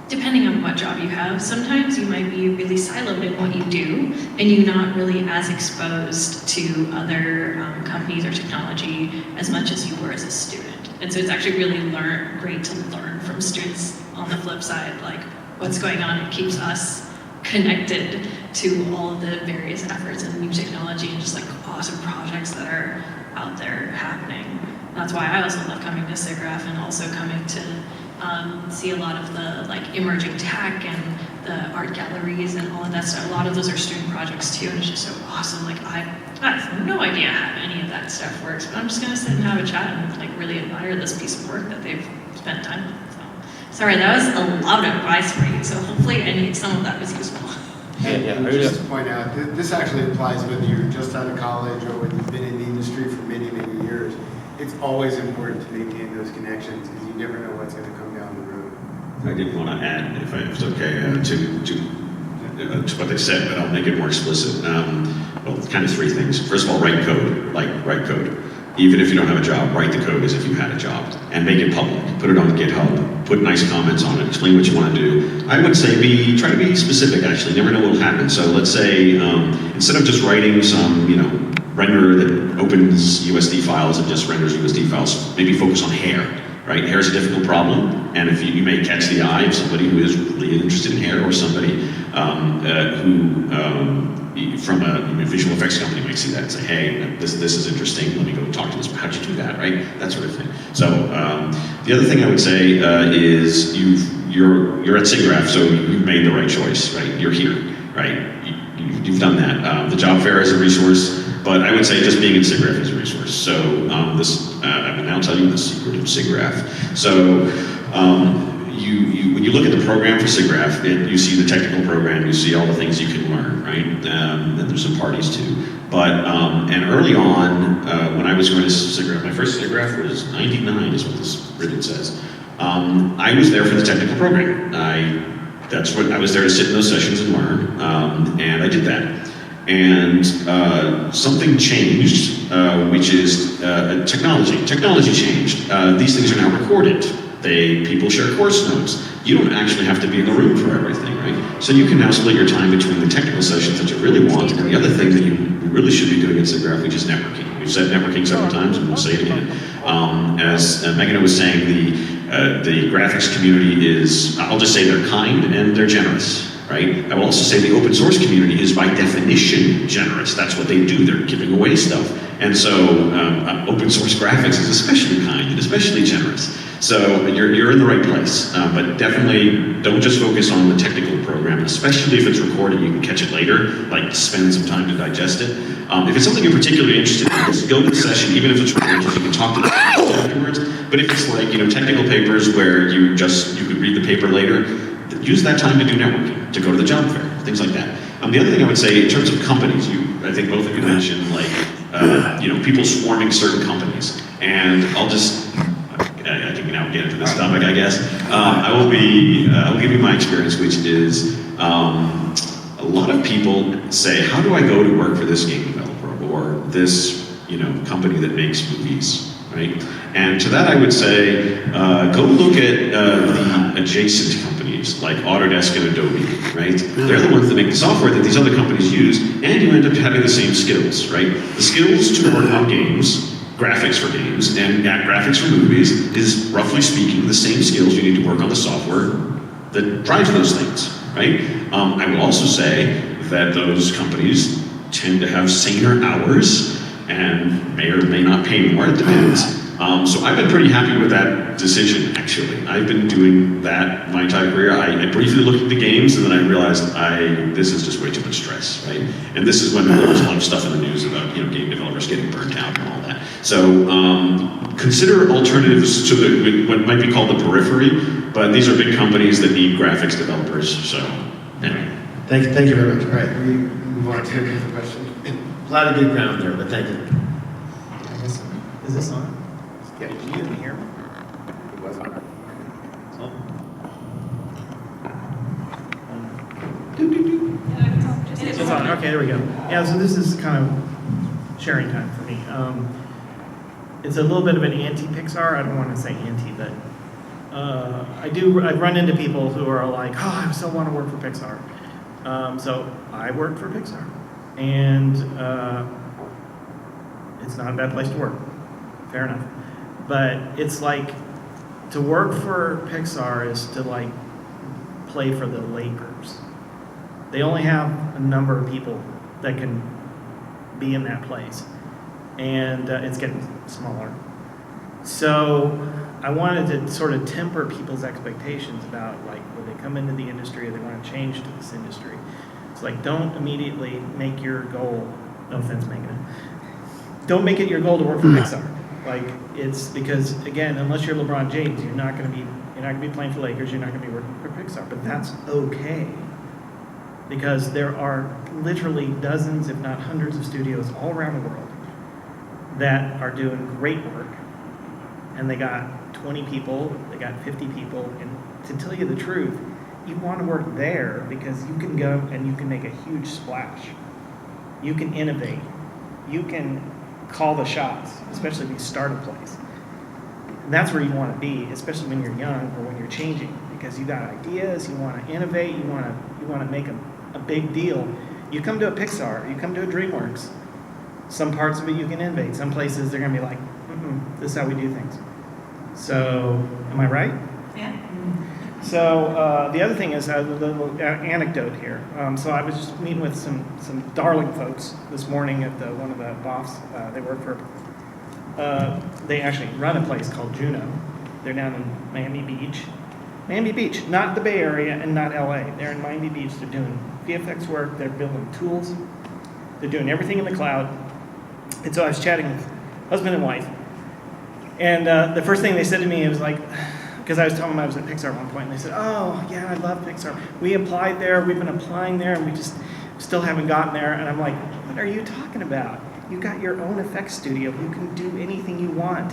depending on what job you have, sometimes you might be really siloed in what you do, and you're not really as exposed to other companies or technology as much as you were as a student. And so it's actually really great to learn from students on the flip side, like what's going on. It keeps us connected to all of the various efforts and new technology and just like awesome projects that are out there happening. That's why I also love coming to SIGGRAPH and also coming to see a lot of the like emerging tech and the art galleries and all of that stuff. A lot of those are student projects too, and it's just so awesome. Like I have no idea how any of that stuff works, but I'm just gonna sit and have a chat and like really admire this piece of work that they've spent time with. So, sorry, that was a lot of advice for you. So hopefully some of that was useful. And just to point out, this actually applies whether you're just out of college or whether you've been in the industry for many, many years. It's always important to maintain those connections because you never know what's going to come down the road. I did want to add, if it's okay, to what they said, but I'll make it more explicit. Well, kind of three things. First of all, write code, write code. Even if you don't have a job, write the code as if you had a job and make it public. Put it on GitHub, put nice comments on it, explain what you want to do. I would say try to be specific actually, never know what will happen. So let's say, instead of just writing some, render that opens USD files and just renders USD files, maybe focus on hair, right? Hair is a difficult problem, and if you may catch the eye of somebody who is really interested in hair or somebody who from a visual effects company might see that and say, hey, this is interesting, let me go talk to this, how'd you do that, right? That sort of thing. So the other thing I would say is you're at SIGGRAPH, so you've made the right choice, right? You're here, right? You've done that. The job fair is a resource, but I would say just being at SIGGRAPH is a resource. So I will now tell you the secret of SIGGRAPH. So when you look at the program for SIGGRAPH, you see the technical program, you see all the things you can learn, right? And there's some parties too. But, and early on, when I was going to SIGGRAPH, my first SIGGRAPH was 99 is what this ribbon says. I was there for the technical program. I was there to sit in those sessions and learn, and I did that. And something changed, which is technology. Technology changed. These things are now recorded. People share course notes. You don't actually have to be in the room for everything, right? So you can now split your time between the technical sessions that you really want and the other thing that you really should be doing at SIGGRAPH, which is networking. We've said networking several times, and we'll say it again. As Megan was saying, the graphics community is, I'll just say they're kind and they're generous. Right? I will also say the open source community is by definition generous. That's what they do. They're giving away stuff. And so open source graphics is especially kind and especially generous. So you're in the right place. But definitely don't just focus on the technical program, especially if it's recorded. You can catch it later, like spend some time to digest it. If it's something you're particularly interested in, just go to the session, even if it's recorded, you can talk to the afterwards. But if it's like, technical papers where you could read the paper later, use that time to do networking, to go to the job fair, things like that. The other thing I would say, in terms of companies, I think both of you mentioned, people swarming certain companies. And I can now get into this topic, I guess. I will give you my experience, which is a lot of people say, how do I go to work for this game developer or this, company that makes movies? Right? And to that I would say, go look at the adjacent companies like Autodesk and Adobe, right? They're the ones that make the software that these other companies use, and you end up having the same skills, right? The skills to work on games, graphics for games, and graphics for movies is, roughly speaking, the same skills you need to work on the software that drives those things, right? I will also say that those companies tend to have saner hours and may or may not pay more, it depends. So I've been pretty happy with that decision, actually. I've been doing that my entire career. I briefly looked at the games and then I realized this is just way too much stress, right? And this is when there was a lot of stuff in the news about game developers getting burnt out and all that. So consider alternatives to what might be called the periphery, but these are big companies that need graphics developers, so anyway. Thank you very much. All right, we move on to the question. A lot of good ground there, but thank you. Is this on? Yeah, Did you even hear me? it was on. It's on. Okay, there we go. Yeah, so this is kind of sharing time for me. it's a little bit of an anti-Pixar. I don't want to say anti, but I've run into people who are like, oh, I still want to work for Pixar. So I work for Pixar, and it's not a bad place to work. Fair enough. But it's like, to work for Pixar is to like play for the Lakers. They only have a number of people that can be in that place, and it's getting smaller. So I wanted to sort of temper people's expectations about like when they come into the industry or they want to change to this industry. It's like, don't immediately make your goal, no offense, Megan, don't make it your goal to work for Pixar. Like, it's because, again, unless you're LeBron James, you're not going to be playing for Lakers, you're not going to be working for Pixar. But that's okay, because there are literally dozens, if not hundreds, of studios all around the world that are doing great work, and they got 20 people, they got 50 people, and to tell you the truth, you want to work there because you can go and you can make a huge splash. You can innovate. You can call the shots, especially if you start a place. And that's where you want to be, especially when you're young or when you're changing, because you got ideas, you want to innovate, you want to make a big deal. You come to a Pixar, you come to a DreamWorks, some parts of it you can innovate. Some places they're going to be like, this is how we do things. So, am I right? Yeah. So the other thing is a little anecdote here. So I was just meeting with some darling folks this morning at one of the BOFs. They work for, they actually run a place called Juno. They're down in Miami Beach. Miami Beach, not the Bay Area and not LA. They're in Miami Beach. They're doing VFX work. They're building tools. They're doing everything in the cloud. And so I was chatting with husband and wife. And the first thing they said to me was like, because I was telling them I was at Pixar at one point, and they said, oh, yeah, I love Pixar. We applied there, we've been applying there, and we just still haven't gotten there. And I'm like, what are you talking about? You got your own effects studio. You can do anything you want.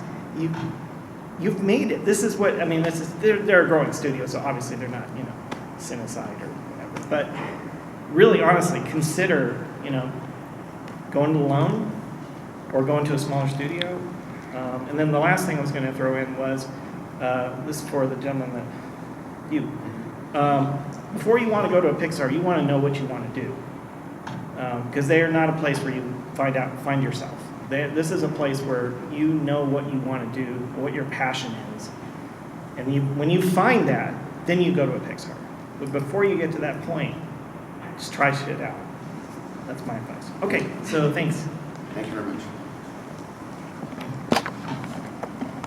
You've made it. This is what, I mean, they're a growing studio, so obviously they're not, Cinecide or whatever. But really, honestly, consider, going it alone or going to a smaller studio. And then the last thing I was going to throw in was, this is for the gentleman before you want to go to a Pixar, you want to know what you want to do. Because they are not a place where you find yourself. This is a place where you know what you want to do, what your passion is. And when you find that, then you go to a Pixar. But before you get to that point, just try shit out. That's my advice. Okay, so thanks. Thank you very much.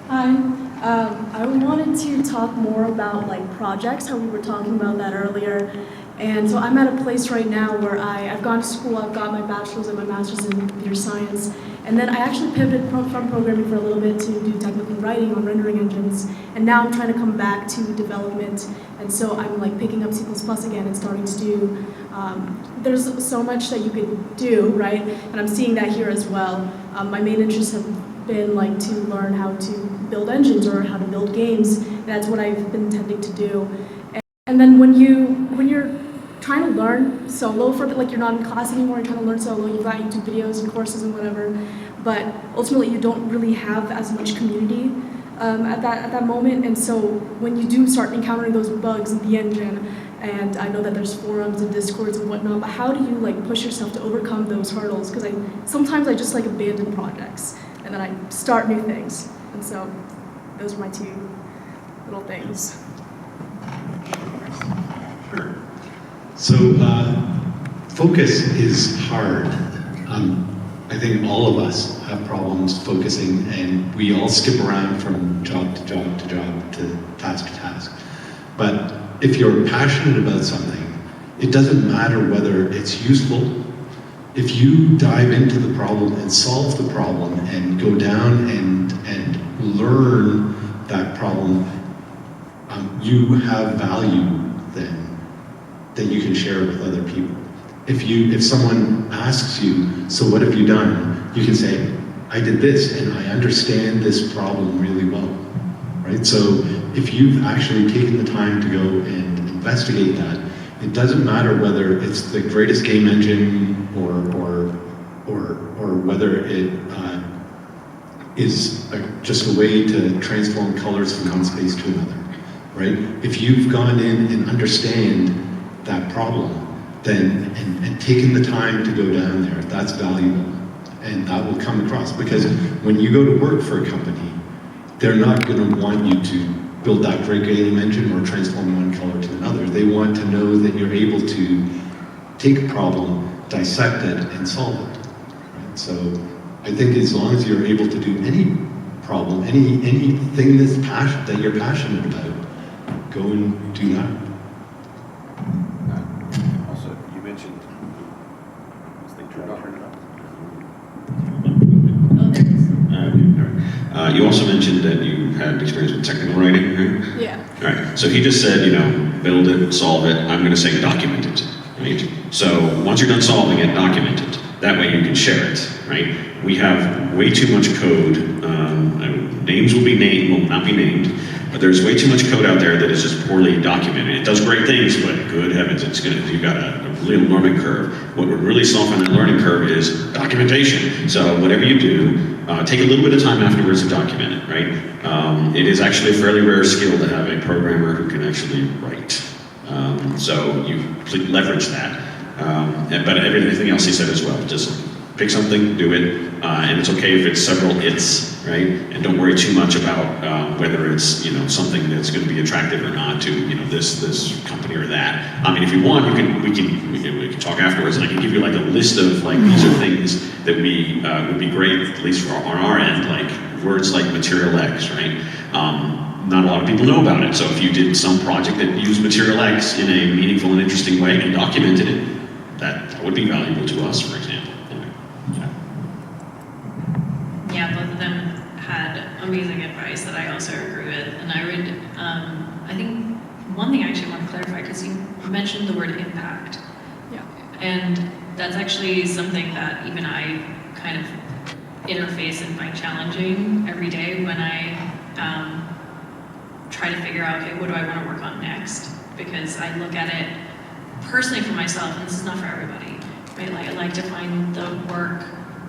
Hi. I wanted to talk more about projects, how we were talking about that earlier. And so I'm at a place right now where I've gone to school, I've got my bachelor's and my master's in computer science, and then I actually pivoted from programming for a little bit to do technical writing on rendering engines, and now I'm trying to come back to development, and so I'm picking up C++ again and starting to do, there's so much that you could do, right? And I'm seeing that here as well. My main interests have been to learn how to build engines or how to build games. That's what I've been intending to do. And then when you're trying to learn solo for you're not in class anymore, you're trying to learn solo, you've got YouTube videos and courses and whatever, but ultimately you don't really have as much community at that moment. And so when you do start encountering those bugs in the engine, and I know that there's forums and discords and whatnot, but how do you push yourself to overcome those hurdles? Because sometimes I just abandon projects and then I start new things. And so those are my two little things. Sure. So focus is hard. I think all of us have problems focusing, and we all skip around from job to job to job to task. But if you're passionate about something, it doesn't matter whether it's useful. If you dive into the problem and solve the problem and go down and learn that problem, you have value then that you can share with other people. If someone asks you, so what have you done? You can say, I did this and I understand this problem really well, right? So if you've actually taken the time to go and investigate that, it doesn't matter whether it's the greatest game engine or whether it is just a way to transform colors from one space to another, right? If you've gone in and understand that problem, then, and taken the time to go down there, that's valuable. And that will come across, because when you go to work for a company, they're not going to want you to build that great game engine or transform one color to another. They want to know that you're able to take a problem, dissect it, and solve it. Right? So I think as long as you're able to do any problem, anything that you're passionate about, go and do that. Also, you mentioned, this thing turned off. You also mentioned that you had experience with technical writing, right? Yeah. All right, so he just said, build it, solve it. I'm going to say document it, right? So once you're done solving it, document it. That way you can share it, right? We have way too much code. Names will not be named, but there's way too much code out there that is just poorly documented. It does great things, but good heavens, you've got a real learning curve. What would really soften that learning curve is documentation. So whatever you do, take a little bit of time afterwards to document it, right? It is actually a fairly rare skill to have a programmer who can actually write. So you leverage that. But everything else he said as well, just pick something, do it, and it's okay if it's several its, right? And don't worry too much about whether it's something that's going to be attractive or not to this company or that. I mean, if you want, we can talk afterwards, and I can give you like a list of like these are things that would be great, at least on our end, like words like Material X, right? Not a lot of people know about it, so if you did some project that used Material X in a meaningful and interesting way and documented it, that would be valuable to us, for example. Yeah, both of them had amazing advice that I also agree with. And I would, I think one thing I actually want to clarify, because you mentioned the word impact. Yeah. And that's actually something that even I kind of interface and find challenging every day when I try to figure out, okay, what do I want to work on next? Because I look at it personally for myself, and this is not for everybody, right? Like I like to find the work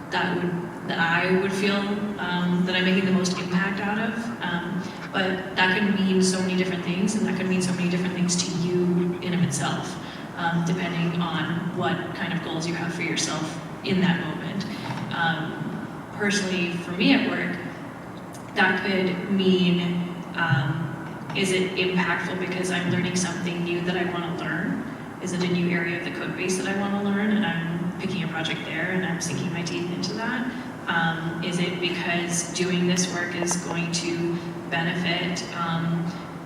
that I would feel that I'm making the most impact out of. But that could mean so many different things, and that could mean so many different things to you in of itself, depending on what kind of goals you have for yourself in that moment. Personally, for me at work, that could mean, is it impactful because I'm learning something new that I want to learn? Is it a new area of the code base that I want to learn and I'm picking a project there and I'm sinking my teeth into that? Is it because doing this work is going to benefit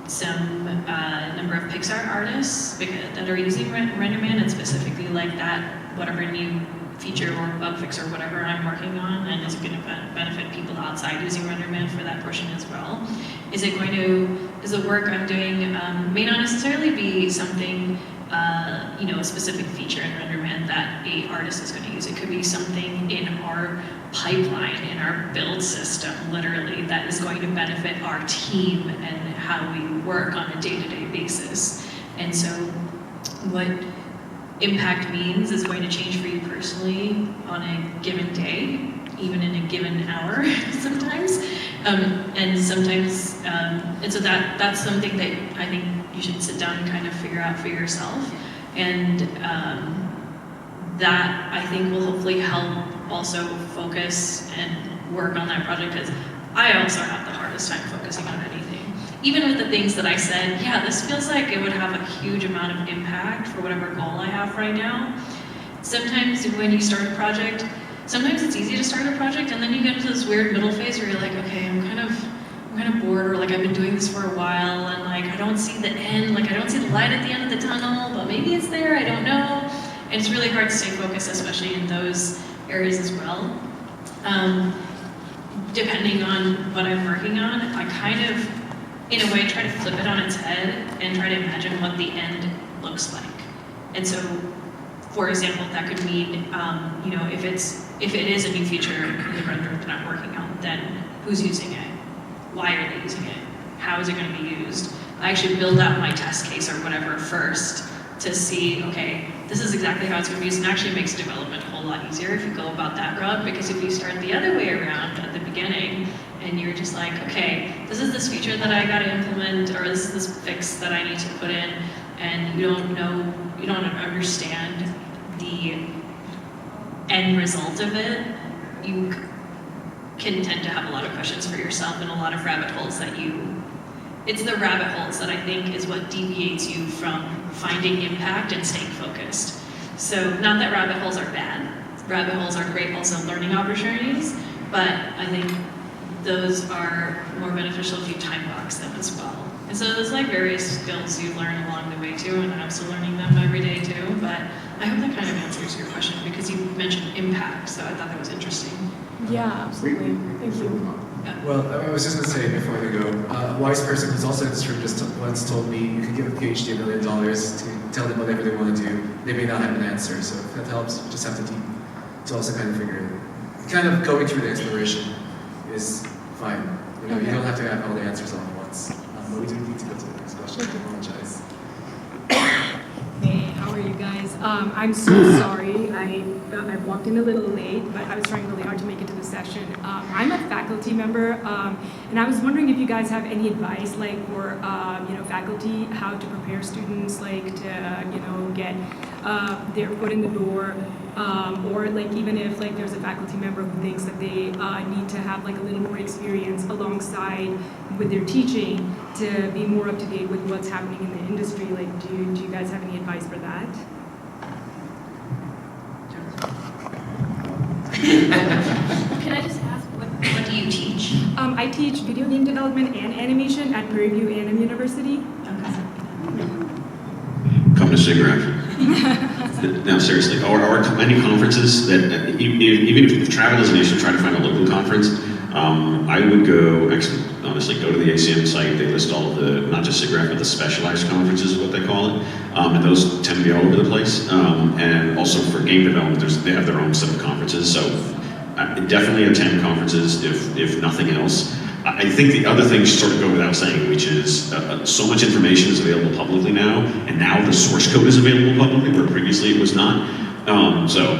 some number of Pixar artists that are using RenderMan, and specifically like that, whatever new feature or bug fix or whatever I'm working on, and is it going to benefit people outside using RenderMan for that portion as well? Is the work I'm doing may not necessarily be something, a specific feature in RenderMan that a artist is going to use. It could be something in our pipeline, in our build system, literally, that is going to benefit our team and how we work on a day-to-day basis. And so what impact means is going to change for you personally on a given day, even in a given hour sometimes. And sometimes, and so that's something that I think you should sit down and kind of figure out for yourself. And that I think will hopefully help also focus and work on that project, because I also have the hardest time focusing on anything. Even with the things that I said, yeah, this feels like it would have a huge amount of impact for whatever goal I have right now. Sometimes when you start a project, sometimes it's easy to start a project, and then you get into this weird middle phase where you're like, okay, I'm kind of bored, or like I've been doing this for a while, and like I don't see the end, like I don't see the light at the end of the tunnel, but maybe it's there, I don't know. And it's really hard to stay focused, especially in those areas as well. Depending on what I'm working on, I kind of, in a way, try to flip it on its head and try to imagine what the end looks like. And so, for example, that could mean, if it is a new feature in the render that I'm working on, then who's using it? Why are they using it? How is it going to be used? I actually build out my test case or whatever first to see, okay, this is exactly how it's going to be used, and actually makes development a whole lot easier if you go about that route, because if you start the other way around at the beginning, and you're just like, okay, this is this feature that I got to implement, or this is this fix that I need to put in, and you don't understand the end result of it, you can tend to have a lot of questions for yourself and a lot of rabbit holes that it's the rabbit holes that I think is what deviates you from finding impact and staying focused. So not that rabbit holes are bad. Rabbit holes are great also learning opportunities, but I think those are more beneficial if you time box them as well. And so there's like various skills you learn along the way too, and I'm also learning them every day too, but I hope that kind of answers your question because you mentioned impact, so I thought that was interesting. Yeah, absolutely. Thank you. Well, I was just going to say before we go, a wise person who's also in this room just once told me you can give a PhD $1 million to tell them whatever they want to do. They may not have an answer, so if that helps, you just have to also kind of figure it. Kind of going through the exploration is fine. You know, you don't have to have all the answers all at once. But we do need to go to the next question. I apologize. Hey, how are you guys? I'm so sorry. I walked in a little late, but I was trying really hard to make it to the session. I'm a faculty member, and I was wondering if you guys have any advice, like for faculty, how to prepare students, like to get their foot in the door, or like even if like there's a faculty member who thinks that they need to have like a little more experience alongside with their teaching to be more up to date with what's happening in the industry. Like, do you guys have any advice for that? Can I just ask, what do you teach? I teach video game development and animation at Prairie View A&M University. Come to SIGGRAPH. No, seriously, or many conferences that, even if travel is an issue, try to find a local conference. I would go, actually, honestly, go to the ACM site. They list all of the, not just SIGGRAPH, but the specialized conferences is what they call it. And those tend to be all over the place. And also for game development, they have their own set of conferences. So definitely attend conferences if nothing else. I think the other thing should sort of go without saying, which is so much information is available publicly now, and now the source code is available publicly, where previously it was not. So,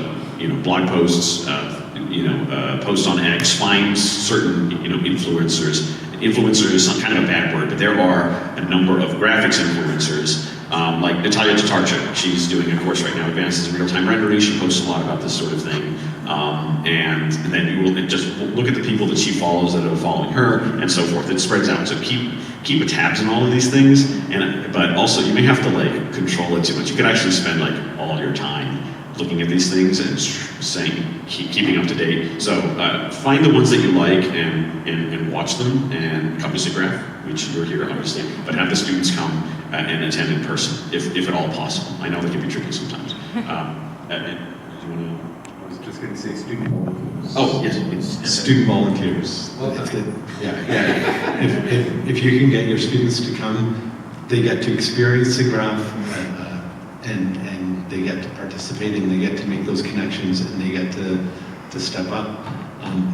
blog posts, post on X, find certain, influencers. Influencer is some kind of a bad word, but there are a number of graphics influencers, like Natalia Tatarchuk. She's doing a course right now, Advances in Real-Time Rendering. She posts a lot about this sort of thing. And then you will just look at the people that she follows that are following her, and so forth. It spreads out. So keep tabs on all of these things, but also you may have to control it too much. You could actually spend all your time looking at these things and keeping up to date. So find the ones that you like and watch them, and come to SIGGRAPH, which you're here obviously, but have the students come and attend in person, if at all possible. I know that can be tricky sometimes. Do you want to? I was just going to say student volunteers. Oh, yes. Student volunteers. Well, If you can get your students to come, they get to experience SIGGRAPH, and they get to participate, and they get to make those connections, and they get to step up.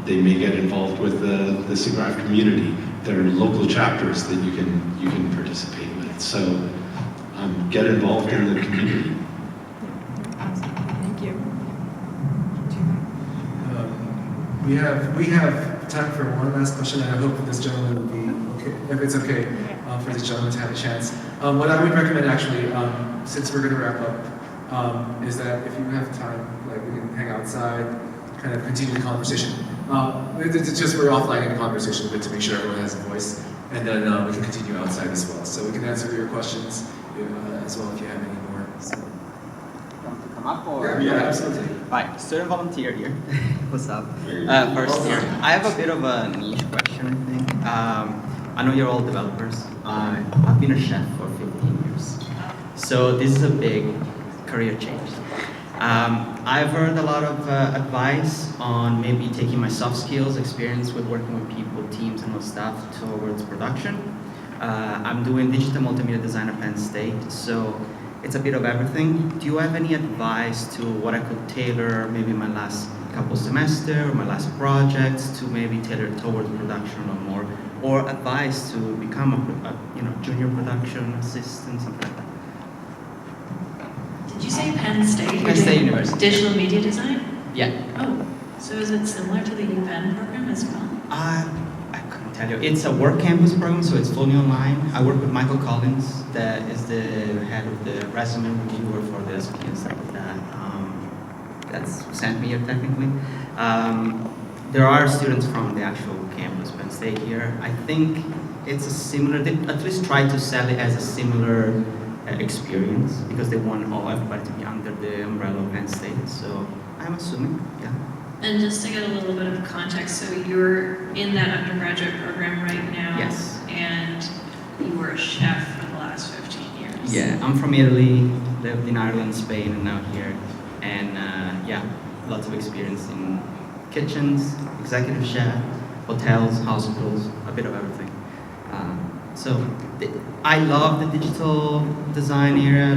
They may get involved with the SIGGRAPH community. There are local chapters that you can participate with. So get involved in the community. Thank you. We have time for one last question, and I hope this gentleman will be okay, if it's okay for this gentleman to have a chance. What I would recommend actually, since we're going to wrap up, is that if you have time, we can hang outside, kind of continue the conversation. It's just we're offline in the conversation, but to make sure everyone has a voice, and then we can continue outside as well. So we can answer your questions as well if you have any more. So. Want to come up or? Yeah, absolutely. Right, student volunteer here. What's up? First year. I have a bit of a niche question, I think. I know you're all developers. I've been a chef for 15 years. So this is a big career change. I've heard a lot of advice on maybe taking my soft skills, experience with working with people, teams, and all stuff towards production. I'm doing digital multimedia design at Penn State, so it's a bit of everything. Do you have any advice to what I could tailor maybe my last couple semesters or my last projects to maybe tailor towards production or more, or advice to become a junior production assistant, something like that? Did you say Penn State? Penn State University. Digital media design? Yeah. Oh, so is it similar to the UPenn program as well? I couldn't tell you. It's a work campus program, so it's fully online. I work with Michael Collins, that is the head of the resume reviewer for the SP and stuff like that. That's sent me here technically. There are students from the actual campus when stay here. I think it's a similar, they at least try to sell it as a similar experience because they want everybody to be under the umbrella of Penn State. So I'm assuming, yeah. And just to get a little bit of context, so you're in that undergraduate program right now. Yes. And you were a chef for the last 15 years. Yeah, I'm from Italy, lived in Ireland, Spain, and now here. And yeah, lots of experience in kitchens, executive chef, hotels, hospitals, a bit of everything. I love the digital design area.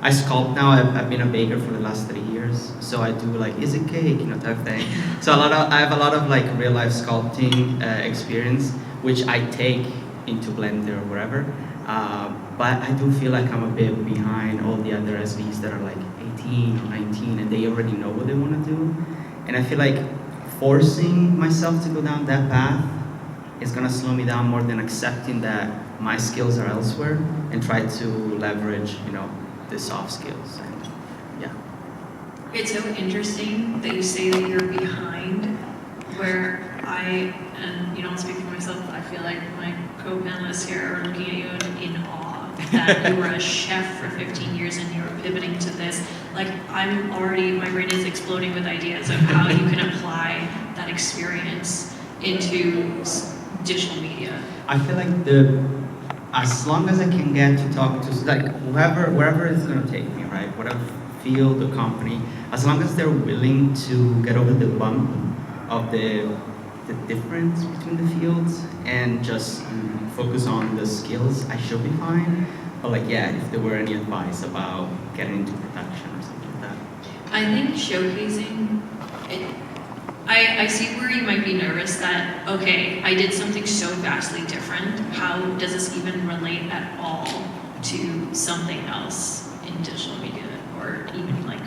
I sculpt now. I've been a baker for the last 3 years, so I do like, is it cake, type of thing. So I have a lot of like real life sculpting experience, which I take into Blender or wherever. But I do feel like I'm a bit behind all the other SVs that are like 18 or 19 and they already know what they want to do. And I feel like forcing myself to go down that path is gonna slow me down more than accepting that my skills are elsewhere and try to leverage, the soft skills. And yeah. It's so interesting that you say that you're behind, where I'll speak for myself, I feel like my co-panelists here are looking at you in awe that you were a chef for 15 years and you're pivoting to this. Like, my brain is exploding with ideas of how you can apply that experience into digital media. I feel like as long as I can get to talk to like wherever it's gonna take me, right? Whatever field or company, as long as they're willing to get over the bump of the difference between the fields and just focus on the skills, I should be fine. But like, yeah, if there were any advice about getting into production or something like that. I think showcasing it. I see where you might be nervous that, okay, I did something so vastly different. How does this even relate at all to something else in digital media or even like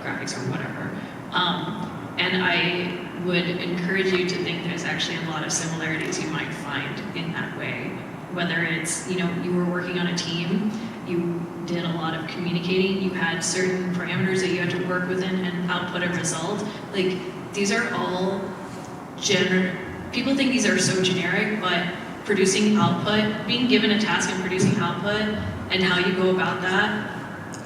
graphics or whatever? And I would encourage you to think there's actually a lot of similarities you might find in that way. Whether it's, you were working on a team, you did a lot of communicating, you had certain parameters that you had to work within and output a result. Like, these are all people think these are so generic, but producing output, being given a task and producing output and how you go about that,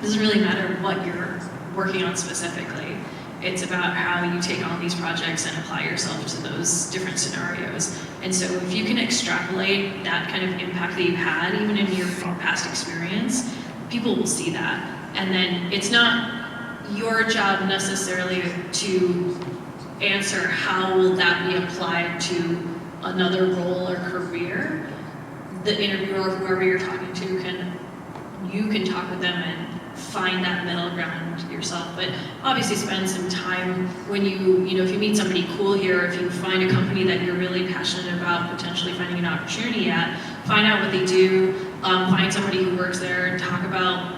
doesn't really matter what you're working on specifically. It's about how you take on these projects and apply yourself to those different scenarios. And so if you can extrapolate that kind of impact that you had, even in your past experience, people will see that. And then it's not your job necessarily to answer how will that be applied to another role or career. The interviewer or whoever you're talking to you can talk with them and find that middle ground yourself. But obviously spend some time when if you meet somebody cool here, if you find a company that you're really passionate about potentially finding an opportunity at, find out what they do, find somebody who works there and talk about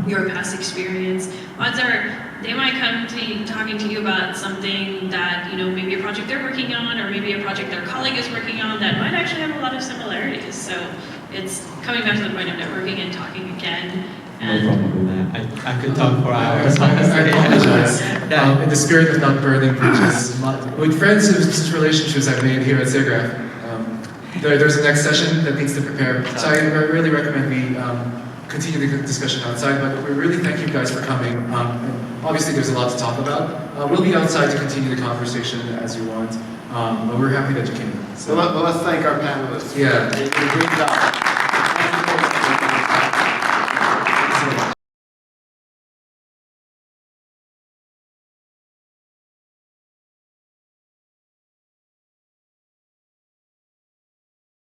your past experience. Odds are they might come to you talking to you about something that, maybe a project they're working on or maybe a project their colleague is working on that might actually have a lot of similarities. So it's coming back to the point of networking and talking again. No problem with that. I could talk for hours. I apologize. In the spirit of not burning bridges, with friends whose relationships I've made here at SIGGRAPH, there's a next session that needs to prepare. So I really recommend we continue the discussion outside, but we really thank you guys for coming. And obviously there's a lot to talk about. We'll be outside to continue the conversation as you want, but we're happy that you came. So let's thank our panelists. Yeah. They did a great job.